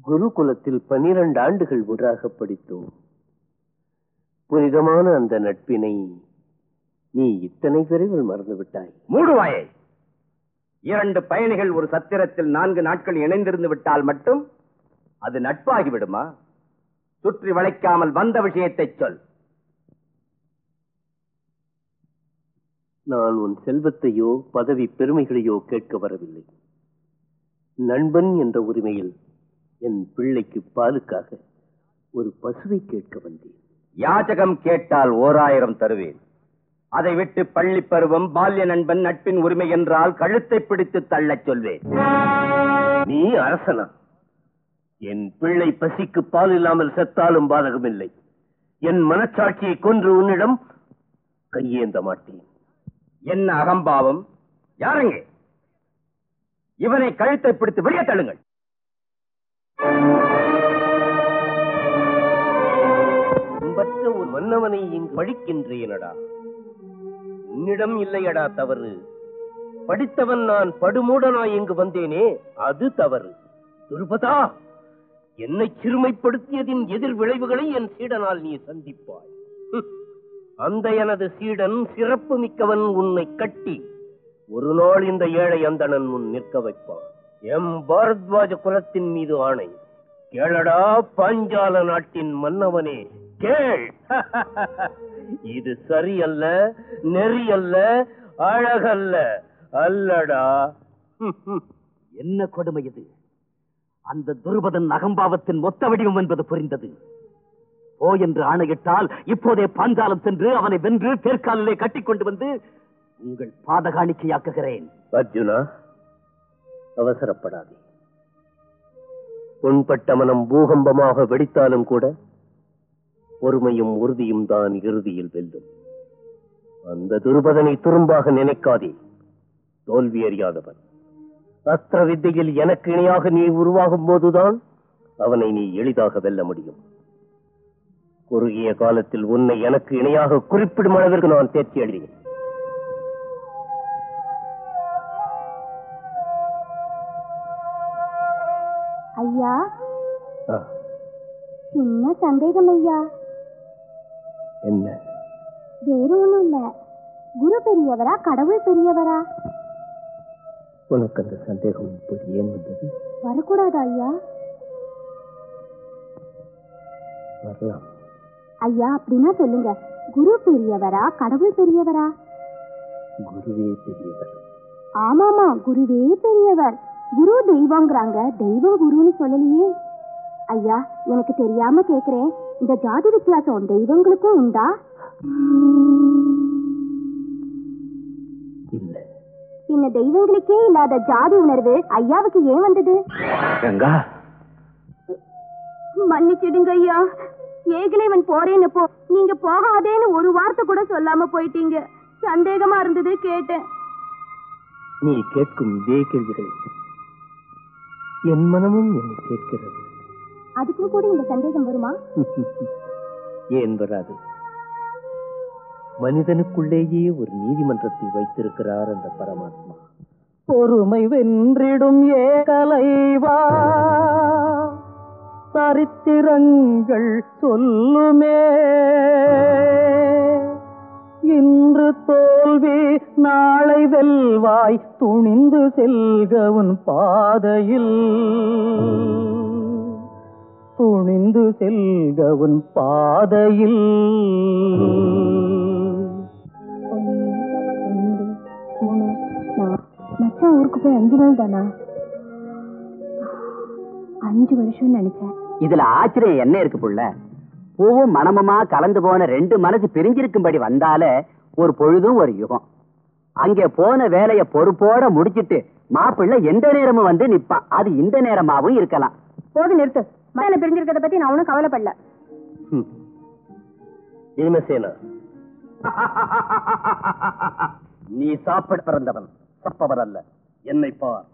குருகுலத்தில் 12 ஆண்டுகள் ஒன்றாக படித்தோம். புனிதமான அந்த நட்பினை நீ இத்தனை விரைவில் மறந்து விட்டாய். மூடுவாயை! 2 பயணிகள் ஒரு சத்திரத்தில் 4 நாட்கள் இணைந்திருந்து விட்டால் மட்டும் அது நட்பாகி விடுமா? சுற்றி வளைக்காமல் வந்த விஷயத்தை சொல். நான் உன் செல்வத்தையோ பதவி பெருமைகளையோ கேட்க வரவில்லை. நண்பன் என்ற உரிமையில் என் பிள்ளைக்கு பாலுக்காக ஒரு பசுவை கேட்க வந்தேன். யாச்சகம் கேட்டால் 1000 தருவேன். அதை விட்டு பள்ளி பருவம், பால்ய நண்பன், நட்பின் உரிமை என்றால் கழுத்தை பிடித்து தள்ளச் சொல்வேன். நீ அரசனா? என் பிள்ளை பசிக்கு பால் இல்லாமல் செத்தாலும் பாதகமில்லை. என் மனச்சாட்சியை கொன்று உன்னிடம் கையேந்த மாட்டேன். என்ன அகம்பாவம்! யாருங்க இவனை? கழுத்தை பிடித்து வெளியே தள்ளுங்கள். அன்பற்ற ஒரு மன்னவனை இங்கு பழிக்கின்றேனடா. உன்னிடம் இல்லையடா தவறு. படித்தவன் நான் படுமூடனாய் இங்கு வந்தேனே, அது தவறு. துருபதா, என்னை சிறுமைப்படுத்தியதின் எதிர் விளைவுகளை என் சீடனால் நீ சந்திப்பாய். அந்த எனது சீடன் சிறப்பு மிக்கவன் உன்னை கட்டி ஒரு நாள் இந்த ஏழை அந்தணன் முன் நிற்க வைப்பான். எம் பாரத்வாஜ குலத்தின் மீது ஆணை. கேளடா பாஞ்சால நாட்டின் மன்னவனே, கேள். இது சரியல்ல, நெறி அல்ல, அழகல்ல, அல்லடா. என்ன கொடுமை இது! அந்த துருபதன் அகம்பாவத்தின் மொத்த வடிவம் என்பது புரிந்தது. ஓ என்று ஆணையிட்டால் இப்போதே பாஞ்சாலம் சென்று அவனை வென்று தேர்காலிலே கட்டிக்கொண்டு வந்து உங்கள் பாதகாணிக்கையாக்குகிறேன். அர்ஜுனா, அவசரப்படாதே. உன்பட்ட மனம் பூகம்பமாக வெடித்தாலும் கூட பொறுமையும் உறுதியும் தான் இறுதியில் வெல்லும். அந்த துருபதனை துரும்பாக நினைக்காதே. தோல்வி அறியாதவன். அஸ்திர வித்தையில் எனக்கு இணையாக நீ உருவாகும் போதுதான் அவனை நீ எளிதாக வெல்ல முடியும். குறுகிய காலத்தில் உன்னை எனக்கு இணையாக குறிப்பிடும் அளவிற்கு நான் தேர்ச்சி அடைகிறேன். ஐயா, சின்ன சந்தேகம் ஐயா. என்ன? வேறு ஒண்ணும் இல்ல. குரு பெரியவரா கடவுள் பெரியவரா? உனக்கு அந்த சந்தேகம் இப்போது ஏன் வந்தது? வரக்கூடாதா ஐயா? வரலாம். ஐயா, அப்படின்னா சொல்லுங்க, குரு பெரியவரா கடவுள் பெரியவரா? குருவே பெரியவர். ஆமாமா, குருவே பெரியவர். குரு தெய்வங்கிறாங்க, தெய்வம் குருன்னு சொல்லலையே. ஐயா, எனக்கு தெரியாம கேக்குறேன், இந்த ஜாதி வித்தியாசம் தெய்வங்களுக்கும் உண்டா? இல்ல. பின்ன தெய்வங்களுக்கே இல்லாத ஜாதி உணர்வு ஐயாவுக்கு ஏன் வந்தது? கங்கா, மன்னிச்சிடுங்க ஐயா. ஏகலைவன் போறேன்னு போ, நீங்க போகாதேன்னு ஒரு வார்த்தை கூட சொல்லாம போயிட்டீங்க. சந்தேகமா இருந்தது, கேட்டேன். நீ கேட்கும் இதே கேள்விகளை என் மனமும் என்னை கேட்கிறது. அதுக்கும் கூட இந்த சந்தேகம் வருமா? ஏன் வராது? மனிதனுக்குள்ளேயே ஒரு நீதிமன்றத்தை வைத்திருக்கிறார் அந்த பரமாத்மா. பொறுமை வென்றிடும் ஏகலைவா, சரித்திரங்கள் சொல்லுமே. இன்று தோல்வி நாளை வெல்வாய், துணிந்து செல்கவன் பாதையில், துணிந்து செல்கவன் பாதையில். 1, 2, 3, 4. மச்சான் ஊருக்கு போய் 5 நாள் தானா? 5 வருஷம் நினைச்சேன். இதுல ஆச்சரியம் என்ன இருக்கு புள்ள? பூவும் மனமுமா கலந்து போன 2 மனசு பிரிஞ்சிருக்கும்படி வந்தாலே ஒரு பொழுதும் ஒரு யுகம். அங்கே போன வேலைய பொறுப்போட முடிச்சிட்டு மாப்பிள்ளை எந்த நேரமும் வந்து நிப்பான். அது இந்த நேரமாவும் இருக்கலாம். போது நிறுத்து. மச்சான பிரிஞ்சிருக்கிறத பத்தி நான் ஒன்னும் கவலைப்படல. பீமசேனா, நீ சாப்பிட பிறந்தவன், சப்பவன் அல்ல. என்னை பார்.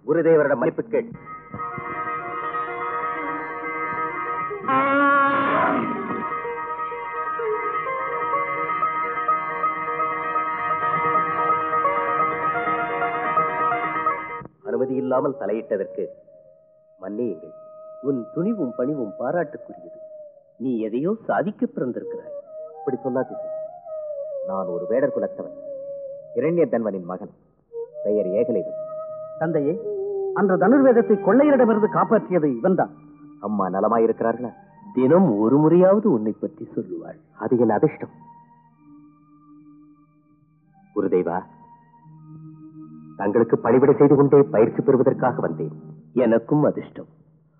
குருதேவரோட மன்னிப்பு கேள். அனுமதி இல்லாமல் தலையிட்டதற்கு மன்னியுங்கள். உன் துணிவும் பணிவும் பாராட்டுக்குரியது. நீ எதையோ சாதிக்க பிறந்திருக்கிறாய். இப்படி சொல்லாது. நான் ஒரு வேடர் குலத்தவன், இரண்ய தன்வனின் மகன். பெயர் ஏகலைவன். தந்தையே, அன்று தனுர்வேதத்தை கொள்ளையரிடமிருந்து காப்பாற்றியது இவன்தான். அம்மா நலமாயிருக்கிறார்களா? தினம் ஒரு முறையாவது உன்னை பற்றி சொல்லுவாள். அது என் அதிர்ஷ்டம். குருதேவா, தங்களுக்கு பணிவிடை செய்து கொண்டே பயிற்சி பெறுவதற்காக வந்தேன். எனக்கும் அதிர்ஷ்டம்.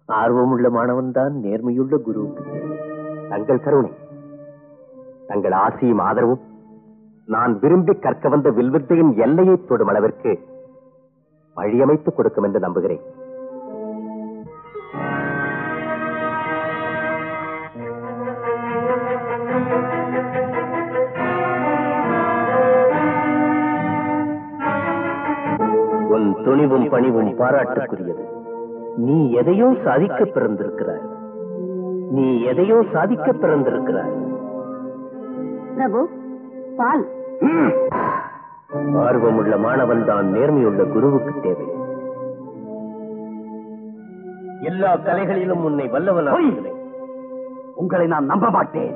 ஆர்வமுள்ள மாணவன் தான் நேர்மையுள்ள குருவுக்கு தேவை. தங்கள் கருணை, தங்கள் ஆசியும் ஆதரவும் நான் விரும்பி கற்க வந்த வில்வித்தையின் எல்லையை தொடும் அளவிற்கு வழியமைத்துக் கொடுக்கும் என்று நம்புகிறேன். உன் துணிவும் பணிவும் பாராட்டுக்குரியது. நீ எதையோ சாதிக்க பிறந்திருக்கிறாய். நீ எதையோ சாதிக்க பிறந்திருக்கிறாய். பிரபு, பால். ஆர்வமுள்ள மாணவன் தான் நேர்மையுள்ள குருவுக்கு தேவை. எல்லா கலைகளிலும் உன்னை வல்லவனாகிறேன். உங்களை நான் நம்ப மாட்டேன்.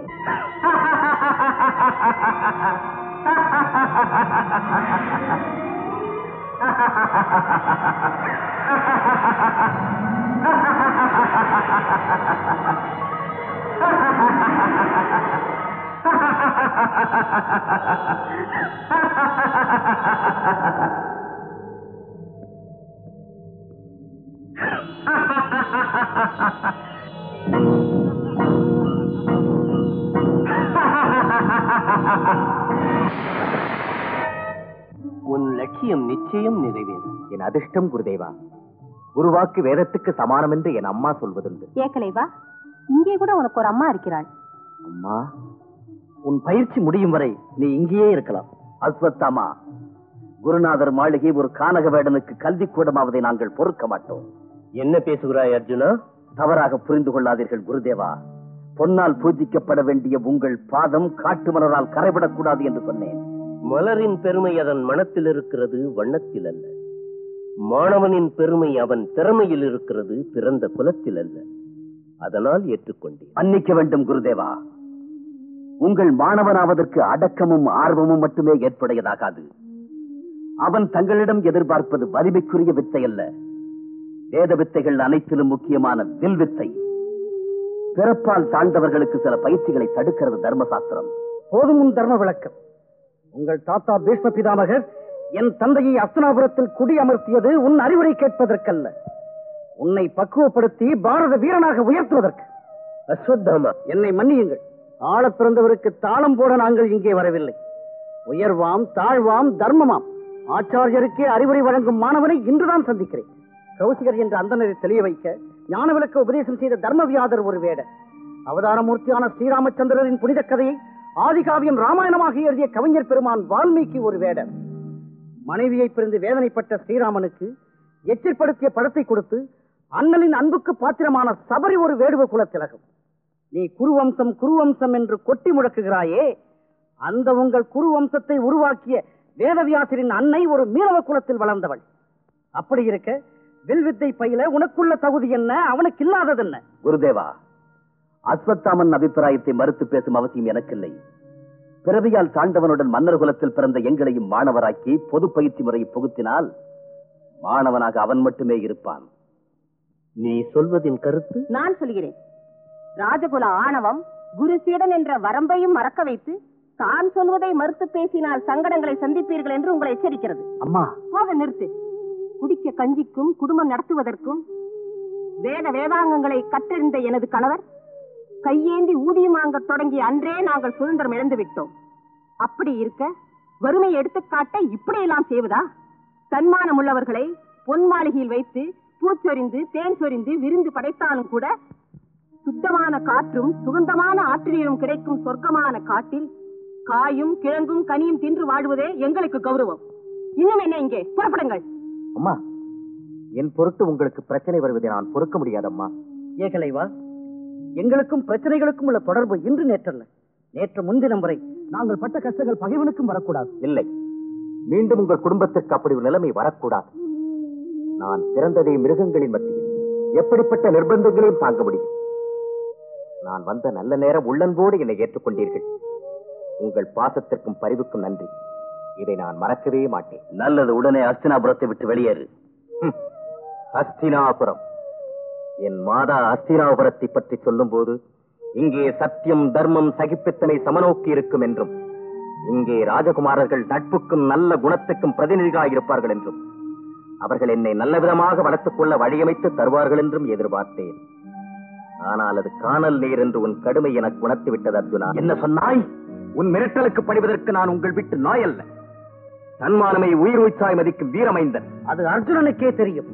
உன் லட்சியம் நிச்சயம் நிறைவேறும். என் அதிர்ஷ்டம் குருதேவா. குருவாக்கு வேதத்துக்கு சமானம் என்று என் அம்மா சொல்வதுண்டு. ஏகலைவா, இங்கே கூட உனக்கு ஒரு அம்மா இருக்கிறாள். அம்மா, உன் பயிற்சி முடியும் வரை நீ இங்கேயே இருக்கலாம். அஸ்வத்தாமா, குருநாதர் மாளிகை ஒரு கானக வேடனுக்கு கல்வி கூடமாவதை நாங்கள் பொறுக்க மாட்டோம். என்ன பேசுகிறாய் அர்ஜுனா? தவறாக புரிந்து கொள்ளாதீர்கள் குருதேவா. பொன்னால் பூஜிக்கப்பட வேண்டிய உங்கள் பாதம் காட்டு மலரால் கரைவிடக்கூடாது என்று சொன்னேன். மலரின் பெருமை அதன் மனத்தில் இருக்கிறது, வண்ணத்தில் அல்ல. மாணவனின் பெருமை அவன் திறமையில் இருக்கிறது, பிறந்த குலத்தில் அல்ல. அதனால் ஏற்றுக்கொண்டேன். மன்னிக்க வேண்டும் குருதேவா. உங்கள் மாணவனாவதற்கு அடக்கமும் ஆர்வமும் மட்டுமே ஏற்புடையதாகாது. அவன் தங்களிடம் எதிர்பார்ப்பது வலிமைக்குரிய வித்தை அல்ல, வேத வித்தைகள் அனைத்திலும் முக்கியமான வில் வித்தை. பிறப்பால் தாழ்ந்தவர்களுக்கு சில பயிற்சிகளை தடுக்கிறது தர்மசாஸ்திரம். போதும் உன் தர்ம விளக்கம். உங்கள் தாத்தா பீஷ்ம பிதாமகர் என் தந்தையை அஸ்தினாபுரத்தில் குடியமர்த்தியது உன் அறிவுரை கேட்பதற்கல்ல, உன்னை பக்குவப்படுத்தி பாரத வீரனாக உயர்த்துவதற்கு. அஸ்வத்தாமா, என்னை மன்னியுங்கள். ஆள பிறந்தவருக்கு தாளம் போட நாங்கள் இங்கே வரவில்லை. உயர்வாம் தாழ்வாம் தர்மமாம் ஆச்சாரியருக்கே அறிவுரை வழங்கும் மாணவனை இன்றுதான் சந்திக்கிறேன். கௌசிகர் என்ற அந்தனரை தெளிய வைக்க ஞான விளக்க உபதேசம் செய்த தர்மவியாதர் ஒரு வேடர். அவதாரமூர்த்தியான ஸ்ரீராமச்சந்திரரின் புனித கதையை ஆதிகாவியம் ராமாயணமாக எழுதிய கவிஞர் பெருமான் வால்மீகி ஒரு வேடர். மனைவியை பிரிந்து வேதனைப்பட்ட ஸ்ரீராமனுக்கு எச்சரிப்படுத்திய படத்தை கொடுத்து அண்ணனின் அன்புக்கு பாத்திரமான சபரி ஒரு வேடுவ குலத்திலகம். நீ குருவம்சம் குருவம்சம் என்று கொட்டி முழக்குகிறாயே, அந்த உங்கள் குருவம்சத்தை உருவாக்கிய வேதவியாசரின் அன்னை ஒரு மீனவ குலத்தில் வளர்ந்தவள். அப்படி இருக்க வில்வித்தை பயில உனக்குள்ள தகுதி என்ன, அவனுக்கு இல்லாதது என்ன? குருதேவா, அஸ்வத்தாமன் அபிப்பிராயத்தை மறுத்து பேசும் அவசியம் எனக்கில்லை. பிறவியால் தாண்டவனுடன் மன்னர் குலத்தில் பிறந்த எங்களையும் மாணவராக்கி பொது பயிற்சி முறையை புகுத்தினால் மாணவனாக அவன் மட்டுமே இருப்பான். நீ சொல்வதின் கருத்து? நான் சொல்கிறேன். ராஜகுல ஆணவம் குரு சீடன் என்ற வரம்பையும் மறக்க வைத்து தான் சொல்வதை மறுத்து பேசினால் சங்கடங்களை சந்திப்பீர்கள் என்று உங்களை எச்சரிக்கிறது. அம்மா, போக நிறுத்து. குடிக்க கஞ்சிக்கும் குடும்பம் நடத்துவதற்கும் வேத வேதாங்கங்களை கற்றறிந்த எனது கணவர் கையேந்தி ஊதியம் வாங்க தொடங்கிய அன்றே நாங்கள் சுதந்திரம் இழந்து விட்டோம். அப்படி இருக்க வறுமை எடுத்துக்காட்ட இப்படியெல்லாம் செய்வதா? தன்மானம் உள்ளவர்களை பொன் மாளிகையில் வைத்து பூச்சொரிந்து தேன் சொரிந்து விருந்து படைத்தாலும் கூட சுத்தமான காற்றும் சுகந்தமான ஆற்றிலும் கிடைக்கும் சொர்க்கமான காட்டில் காயும் கிழங்கும் கனியும் தின்று வாழ்வதே எங்களுக்கு கௌரவம். இன்னும் என்ன, இங்கே புறப்படுங்கள். அம்மா, என் பொருட்டு உங்களுக்கு பிரச்சனை வருவதை நான் பொறுக்க முடியாதம்மா. ஏகலைவா, எங்களுக்கும் பிரச்சனைகளுக்கும் உள்ள தொடர்பு இன்று நேற்றல்ல, நேற்று முன்தினம் வரை நாங்கள் பட்ட கஷ்டங்கள் பகைவனுக்கும் வரக்கூடாது. இல்லை, மீண்டும் உங்கள் குடும்பத்திற்கு அப்படி ஒரு நிலைமை வரக்கூடாது. நான் பிறந்ததை மிருகங்களின் மத்தியில் எப்படிப்பட்ட நிர்பந்தங்களையும் தாங்க முடியும். நான் வந்த நல்ல நேரம் உள்ளன்போடு என்னை ஏற்றுக்கொண்டீர்கள். உங்கள் பாசத்திற்கும் பரிவுக்கும் நன்றி. இதை நான் மறக்கவே மாட்டேன். நல்லது, உடனே ஹஸ்தினாபுரத்தை விட்டு வெளியேறு. ஹஸ்தினாபுரம்? என் மாதா ஹஸ்தினாபுரத்தை பற்றி சொல்லும் போது இங்கே சத்தியம், தர்மம், சகிப்புத்தனை சமநோக்கி இருக்கும் என்றும், இங்கே ராஜகுமாரர்கள் நட்புக்கும் நல்ல குணத்துக்கும் பிரதிநிதிகளாக இருப்பார்கள் என்றும், அவர்கள் என்னை நல்ல விதமாக வளர்த்துக் கொள்ள வழியமைத்து தருவார்கள் என்றும் எதிர்பார்த்தேன். ஆனால் அது காணல் நீர் என்று உன் கடுமை எனக்கு உணர்த்தி விட்டது அர்ஜுனா. என்ன சொன்னாய்? உன் மிரட்டலுக்கு படிவதற்கு நான் உங்கள் விட்டு நாய் அல்ல. தன்மானமை உயிர் உச்சாய் மதிக்கும் வீரமைந்தன். அது அர்ஜுனனுக்கே தெரியும்.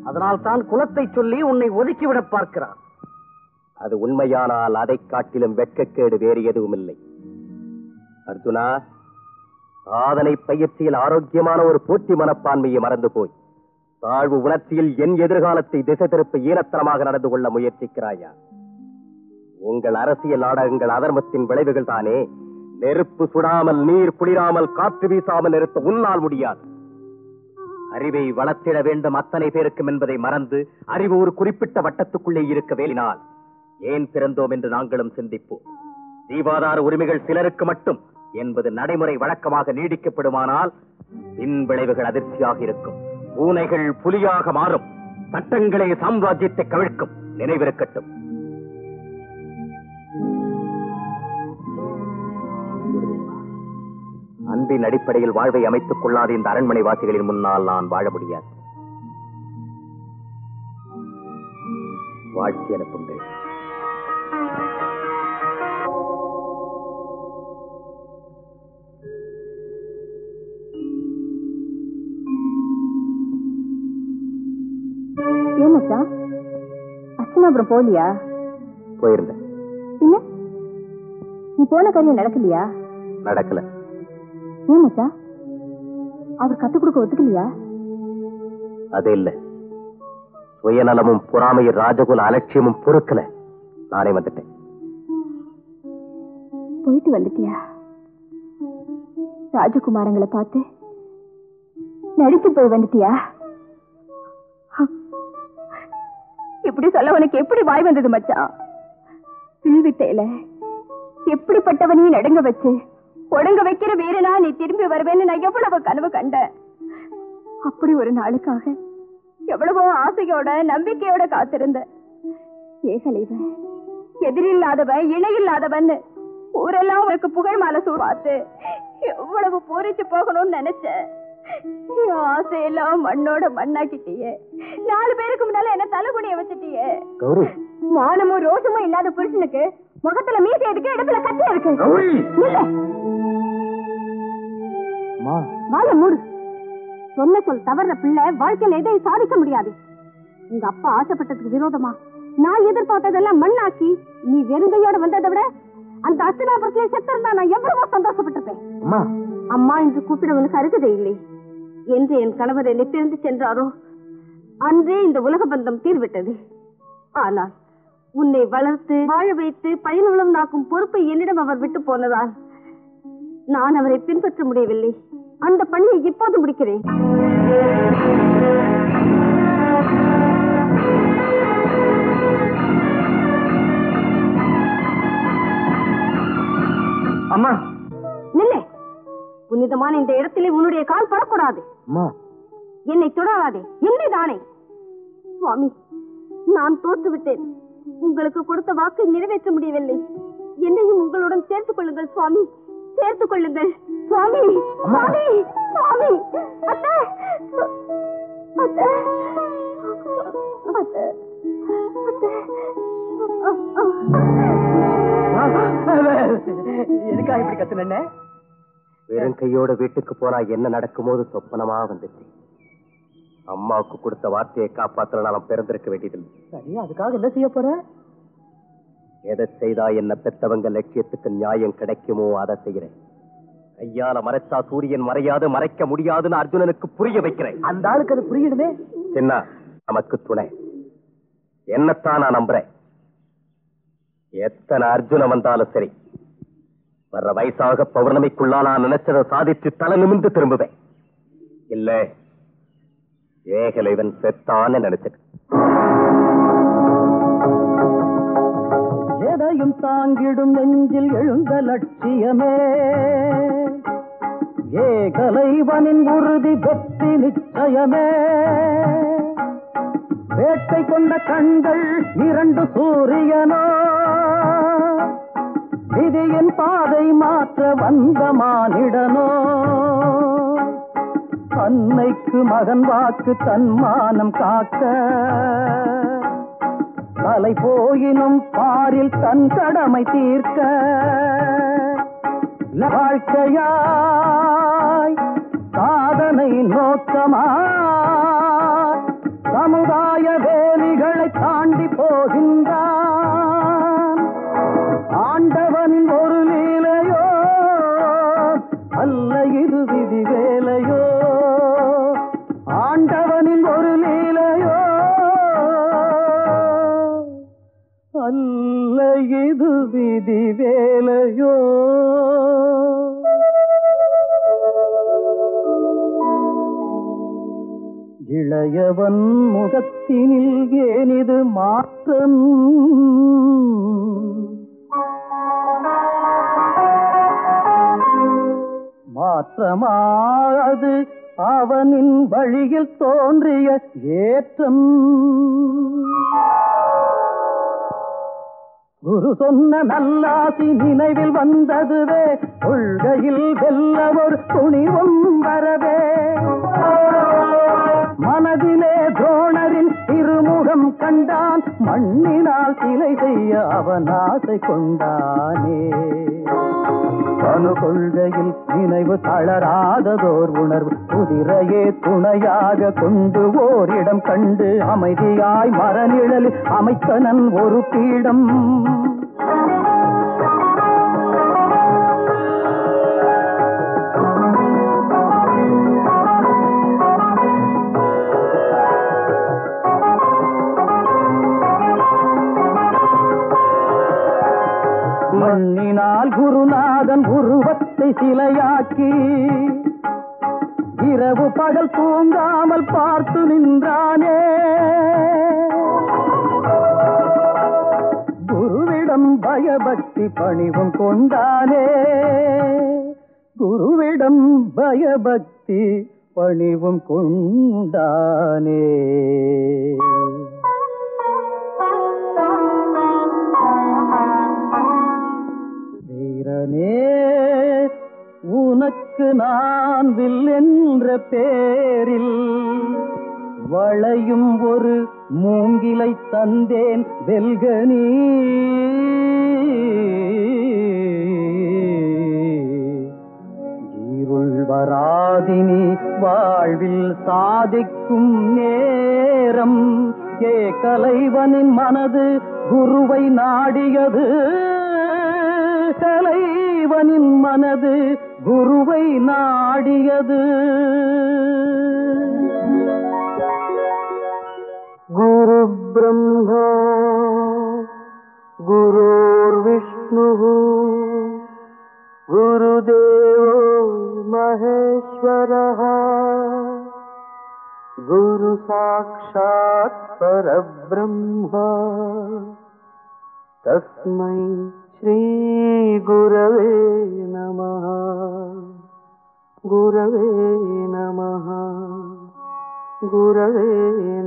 அதனால் தான் குலத்தை சொல்லி உன்னை ஒதுக்கிவிட பார்க்கிறான். அது உண்மையானால் அதை காட்டிலும் வெட்கக்கேடு வேறு எதுவும் இல்லை. அர்ஜுனா, சாதனை பயிற்சியில் ஆரோக்கியமான ஒரு போட்டி மனப்பான்மையை மறந்து போய் தாழ்வு உணர்ச்சியில் என் எதிர்காலத்தை திசை திருப்ப ஈனத்தனமாக நடந்து கொள்ள முயற்சிக்கிறாயா? உங்கள் அரசியல் நாடகங்கள் அதர்மத்தின் விளைவுகள் தானே. நெருப்பு சுடாமல், நீர் குளிராமல், காற்று வீசாமல் நிறுத்த உன்னால் முடியாது. அறிவை வளர்த்திட வேண்டும் அத்தனை பேருக்கும் என்பதை மறந்து அறிவு ஒரு குறிப்பிட்ட வட்டத்துக்குள்ளே இருக்க வேலினால் ஏன் பிறந்தோம் என்று நாங்களும் சிந்திப்போம். ஜீவாதார உரிமைகள் சிலருக்கு மட்டும் என்பது நடைமுறை வழக்கமாக நீடிக்கப்படுமானால் பின் விளைவுகள் அதிர்ச்சியாக இருக்கும். பூனைகள் புலியாக மாறும். சட்டங்களே சாம்ராஜ்யத்தை கவிழ்க்கும். நினைவிருக்கட்டும். அன்பின் அடிப்படையில் வாழ்வை அமைத்துக் கொள்ளாத இந்த அரண்மனை வாசிகளின் முன்னால் நான் வாழ முடியாது. வாழ்த்தி அனுப்புங்கள். ஏன் மச்சான் ஹஸ்தினாபுரம் போலியா? போயிருந்தேன். பின்ன நீ போன காரியம் நடக்கலையா? நடக்கல. ஏன் மச்சான், அவர் கத்துக் கொடுக்க ஒத்துக்கலையா? அது இல்ல, சுயநலமும் பொறாமையும் ராஜகுல அலட்சியமும் பொறுக்கல. நானே வந்துட்டேன். போயிட்டு வந்துட்டியா? ராஜகுமாரங்களை பார்த்து நடித்து போய் வந்துட்டியா? இப்படி சொல்ல உனக்கு எப்படி வாய் வந்தது மச்சான்? வில்வித்தையில எப்படிப்பட்டவனையும் நடுங்க வச்சு ஒடுங்க வைக்கிற வீரனா நீ திரும்பி வருவேன்னு நான் எவ்வளவு கனவு கண்டேன். அப்படி ஒரு நாளுக்காக எவ்வளவோ ஆசையோட நம்பிக்கையோட காத்திருந்த. ஏகலைவன், எதிரில்லாதவன், இணையில்லாதவன் ஊரெல்லாம் உனக்கு புகழ் மாலை பார்த்து எவ்வளவு பூரிச்சு போகணும்னு நினைச்சேன். ஆசையெல்லாம் மண்ணோட மண்ணாக்கிட்டியே. 4 பேருக்கு முன்னால என்ன தலைகுனிய வச்சுட்டியே. மானமும் ரோஷமும் இல்லாத புருஷனுக்கு முகத்துல மீசை எதுக்கு, இடத்துல கட்டி இருக்கு. வாழ மூடு. சொன்ன சொல் தவற பிள்ளை வாழ்க்கையில் எதையும் சாதிக்க முடியாது. உங்க அப்பா ஆசைப்பட்டதுக்கு விரோதமா நான் எதிர்பார்த்ததெல்லாம் மண்ணாக்கி நீ வெறுங்கையோட வந்ததை விட அந்த ஹஸ்தினாபுரத்திலே செத்திருந்தா நான் எவ்வளவோ சந்தோஷப்பட்டிருப்பேன். அம்மா என்று கூப்பிடுவனுக்கு அருகதை இல்லை என்று என் கணவர் என்னை பிரிந்து சென்றாரோ அன்றே இந்த உலக பந்தம் தீர்விட்டது. ஆனால் உன்னை வளர்த்து வாழ வைத்து பயனுள்ளம் நாக்கும் பொறுப்பை என்னிடம் அவர் விட்டு போனதால் நான் அவரை பின்பற்ற முடியவில்லை. அந்த பணியை இப்போது முடிக்கிறேன். அம்மா நில்லே. புனிதமான இந்த இடத்திலே உன்னுடைய கால் படக்கூடாது. என்னை தொடராதே. என்னை தானே. சுவாமி, நான் தோற்றுவிட்டேன். உங்களுக்கு கொடுத்த வாக்கை நிறைவேற்ற முடியவில்லை. என்னையும் உங்களுடன் சேர்த்துக் கொள்ளுங்கள் சுவாமி. சேர்த்துக் கொள்ளுங்கள் சுவாமி. சுவாமி, சுவாமி. அத்தை, அத்தை, அத்தை, எதுக்காக இப்படி கத்துன? வெறும் கையோட வீட்டுக்கு போனா என்ன நடக்கும்போது சொப்பனமா வந்துச்சு. அம்மாவுக்கு கொடுத்த வார்த்தையை காப்பாற்ற நான் பிறந்திருக்க வேண்டியதில்லை. சரி, அதுக்காக என்ன செய்ய போற? எதை செய்தா என்ன பெத்தவங்க லட்சியத்துக்கு நியாயம் கிடைக்குமோ அதை செய்கிறேன். கையால மறைச்சா சூரியன் மறையாது, மறைக்க முடியாதுன்னு அர்ஜுனனுக்கு புரிய வைக்கிறேன். அந்த ஆளுக்கு அது புரியணுமே. சின்ன நமக்கு துணை என்னத்தான் நான் நம்புறேன். எத்தனை அர்ஜுன வந்தாலும் சரி, வர்ற வயசாக பௌர்ணமிக்குள்ளா நான் நினைச்சதை சாதிச்சு தலை நிமிந்து திரும்புவேன். இல்ல ஏகலைவன் செத்தான்னு நினைச்சேன். ஏதோ எதையும் தாங்கிடும் நெஞ்சில் எழுந்த லட்சியமே ஏகலைவனின் உறுதி வெற்றி நிச்சயமே வேட்டை கொண்ட கண்கள் இரண்டு சூரியனோ விதியின் பாதை மாற்ற வந்த மானிடனோ அன்னைக்கு மகன் வாக்கு தன்மானம் காக்க தலை போயினும் பாரில் தன் கடமை தீர்க்க வாழ்க்கையாய் சாதனை நோக்கமாய் சமுதாய வேலிகளை தாண்டி போகின்றான் ஆண்டவனின் ஒரு லீலையோ அல்ல இது விதி வேலையோ ஆண்டவனின் ஒரு லீலையோ அல்ல இது விதி வேலையோ இளையவன் முகத்தினில் ஏனிது மாற்றம் மாற்றமாது அவனின் வழியில் தோன்றிய ஏற்றம் குரு சொன்ன நல்லாசி நினைவில் வந்ததுவே கொள்கையில் வெல்ல ஒரு துணிவும் வரவே மனதிலே துரோணரின் திருமுகம் கண்டான் மண்ணினால் சிலை செய்ய அவன் ஆசை கொண்டானே அணு கொள்கையில் நினைவு தளராததோர் உணர்வு குதிரையே துணையாக கொண்டு ஓரிடம் கண்டு அமைதியாய் மரநிழலில் அமைத்தனன் ஒரு பீடம் மண்ணினால் குருநாதன் உருவத்தை சிலையாக்கி இரவு பகல் தூங்காமல் பார்த்து நின்றானே குருவிடம் பயபக்தி பணிவும் கொண்டானே குருவிடம் பயபக்தி பணிவும் கொண்டானே உனக்கு நான் வில் என்ற பேரில் வளையும் ஒரு மூங்கிலை தந்தேன் வெல்கனி இருள் வராதினி வாழ்வில் சாதிக்கும் நேரம் கலைவனின் மனது குருவை நாடியது கலைவனின் மனது குருவை நாடியது குரு பிரம்மா குருர் விஷ்ணு குருதேவோ மகேஸ்வரः குரு சாக்ஷாத் பரபிரம்ம தஸ்மை ஸ்ரீ குரவே நமः குரவே நமः குரவே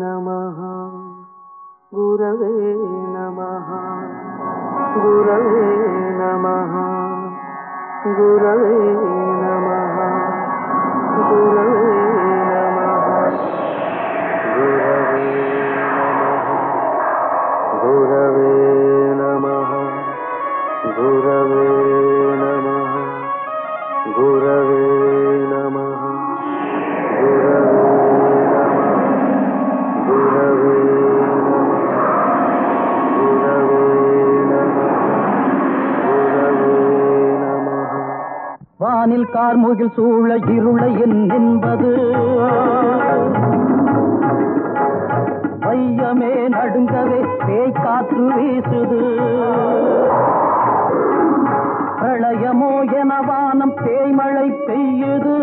நமः குரவே நமः குரவே நமः குரவே நமः குரவே நமः குரவே நமः குரவே நமः குரவே நமः வானில் கார்முகில் சூழ இருளை என்பது வையமே நடுங்கவே பேய் காற்று வீசுது பிரளயமோ என வானம் தேய்மழை பெய்யுது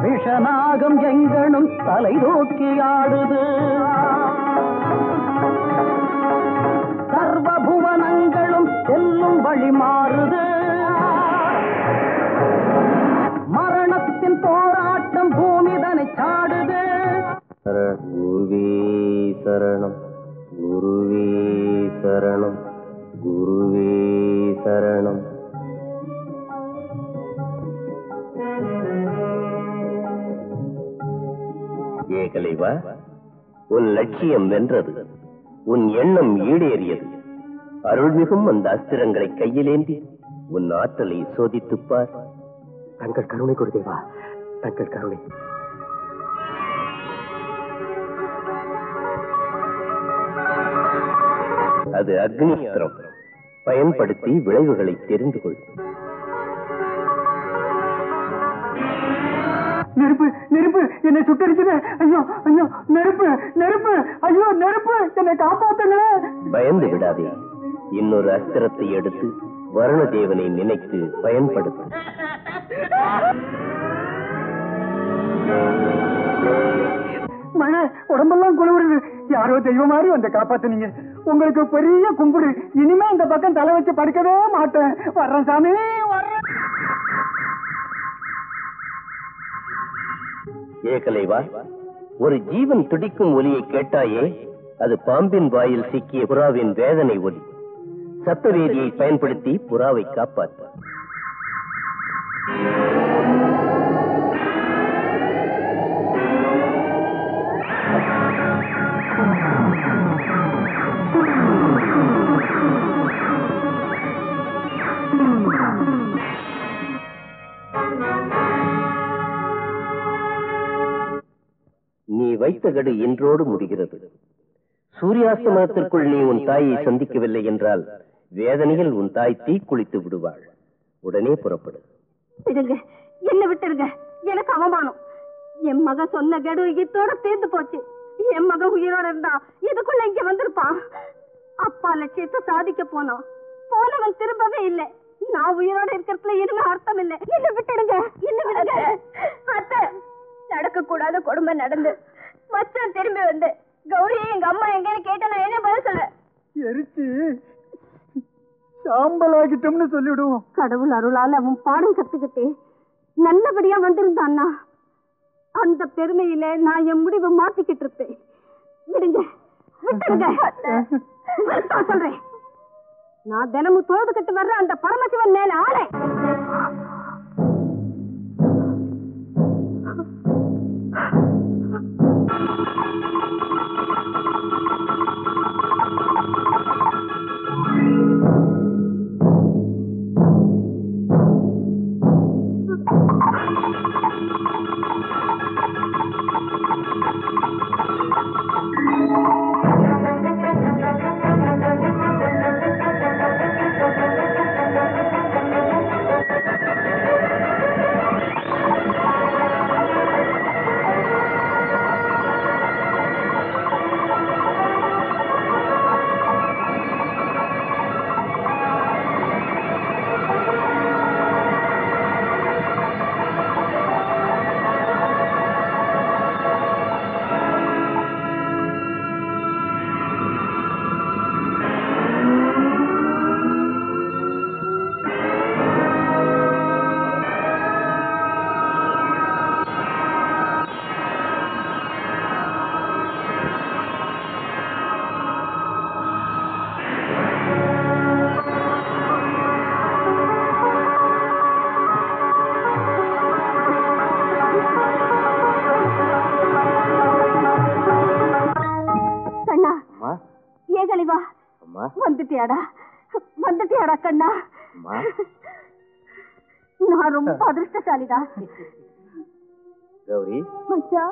விஷநாகம் எங்கனும் தலை தூக்கி ஆடுது வழி மாறுது. மரணத்தின் போராட்டம் பூமிதனை சாடுது. குருவே சரணம், குருவே சரணம், குருவே சரணம். ஏகலைவா, உன் லட்சியம் வென்றது, உன் எண்ணம் ஈடேறியது. அருள்மிகும் அந்த அஸ்திரங்களை கையிலேந்தி உன் ஆற்றலை சோதித்துப்பார். தங்கள் கருணை குருதேவா, தங்கள் கருணை. அது அக்னி அஸ்திரம். பயன்படுத்தி விளைவுகளை தெரிந்து கொள். நெருப்பு நெருப்பு என்னை சுட்டரிக்குது. ஐயோ ஐயோ, நெருப்பு நெருப்பு, ஐயோ நெருப்பு, என்னை காப்பாத்துங்களே. பயந்து விடாதே. இன்னொரு அஸ்திரத்தை எடுத்து வருணதேவனை நினைத்து பயன்படுத்து. மழை உடம்பெல்லாம் குளிருது. யாரோ தெய்வம் மாதிரி வந்து காப்பாத்துனீங்க. உங்களுக்கு பெரிய கும்பிடு. இனிமே இந்த பக்கம் தலை வச்சு படுக்கவே மாட்டேன். வர்றேன் சாமி, வர்றேன். ஏகலைவா, ஒரு ஜீவன் துடிக்கும் ஒலியை கேட்டாயே, அது பாம்பின் வாயில் சிக்கிய புறாவின் வேதனை ஒலி. சத்தவேதியை பயன்படுத்தி புறாவை காப்பாற்ற. நீ வைத்த கடு இன்றோடு முடிகிறது. சூரியாஸ்தமனத்திற்குள் நீ உன் தாயை சந்திக்கவில்லை என்றால் வேதனையில் உன் தாய் தீக்குளித்து விடுவாள். உடனே புறப்படு. விடுங்க, என்ன விட்டுருங்க. எனக்கு அவமானம். என் மகன் சொன்ன கெடு இதோட தீர்ந்து போச்சு. என் மகன் உயிரோட இருந்தா இதுக்குள்ள இங்க வந்திருப்பான். அப்பா லட்சியத்தை சாதிக்க போனவன் திரும்பவே இல்லை. நான் உயிரோட இருக்கிறதுல இனிமே அர்த்தம் இல்லை. என்ன விட்டுடுங்க, என்ன விடுங்க. அத்தை, நடக்க கூடாத கொடுமை நடந்து மச்சான் திரும்பி வந்து கௌரியை எங்க அம்மா எங்கன்னு கேட்ட நான் என்ன பதில் சொல்ல? எரிச்சு சாம்பலாகிட்டோம்னு சொல்லிவிடுவோம். கடவுள் அருளால் அவன் பாடம் கத்துக்கிட்டு நல்லபடியா வந்திருந்தான்னா அந்த பெருமையில நான் என் முடிவை மாத்திக்கிட்டு இருப்பேன். விடுங்க, விட்டுருங்க. சொல்றேன், நான் தினமும் தொழுதுகிட்டு வர்ற அந்த பரமசிவன் மேல ஆளை. வந்துட்டியாடா கண்ணா? நான் ரொம்ப அதிர்ஷ்டசாலிடா. கௌரி, மச்சா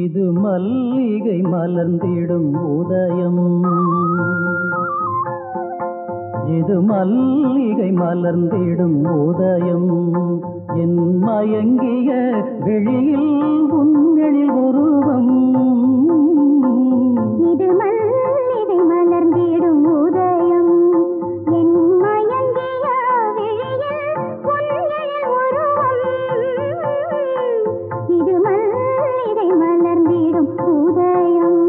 இது மல்லிகை மலர்ந்திடும் உதயம், இது மல்லிகை மலர்ந்திடும் உதயம். என் மயங்கிய விழியில் உன்னெழில் உருவம், இது மல்லிகை மலர்ந்திடும் உதயம். என் மயங்கிய விழியில் உன்னெழில் உருவம், இது மல்லிகை மலர்ந்திடும் உதயம்.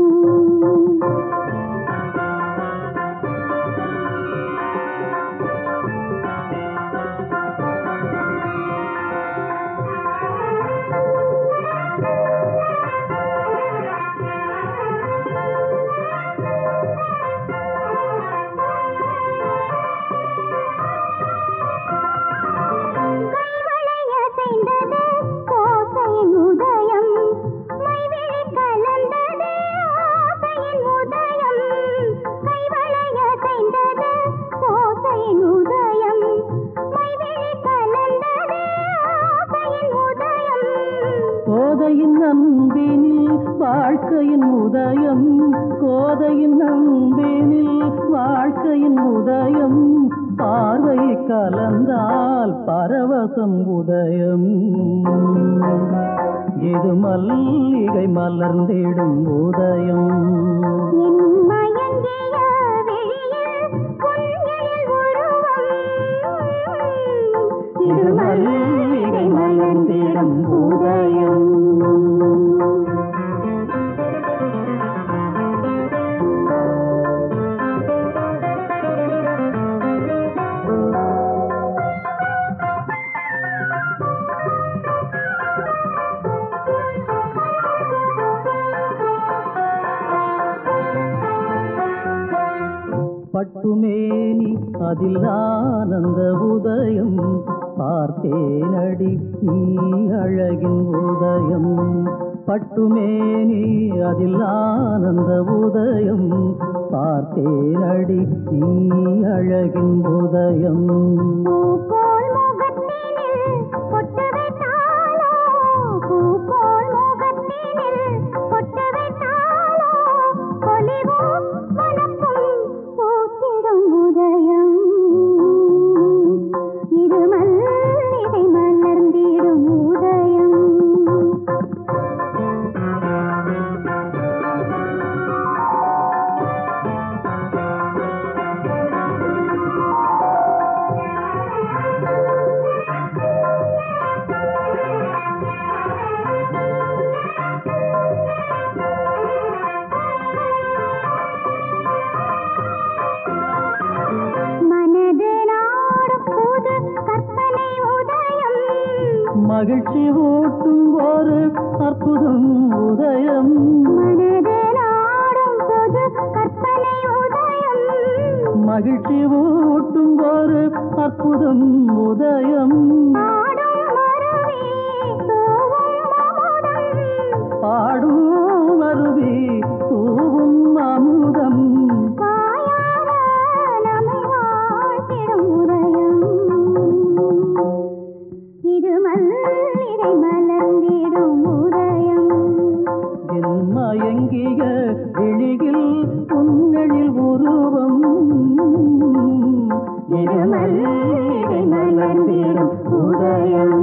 கோதையின் அன்பினில் வாழ்க்கையின் உதயம், கோதையின் அன்பினில் வாழ்க்கையின் உதயம். பார்வை கலந்தால் பரவசம் உதயம், இது மல்லிகை மலர்ந்திடும் உதயம். இது மல்லிகை மலர்ந்திடும் உதயம். பட்டுமேனி அதில் ஆனந்த உதயம், பார்த்தேனடி நீ அழகின் உதயம். பட்டுமேனி அதில் ஆனந்த உதயம், பார்த்தேனடி நீ அழகின் உதயம். மகிழ்ச்சி ஊட்டும் ஒரு அற்புதம் உதயம், மகிழ்ச்சி ஊட்டும் ஒரு அற்புதம் உதயம். பாடும் அருவி தூவும் அமுதம், மயங்கிய விழியில் உன்னெழில் உருவம், இது மல்லிகை மலர்ந்திடும் உதயம்.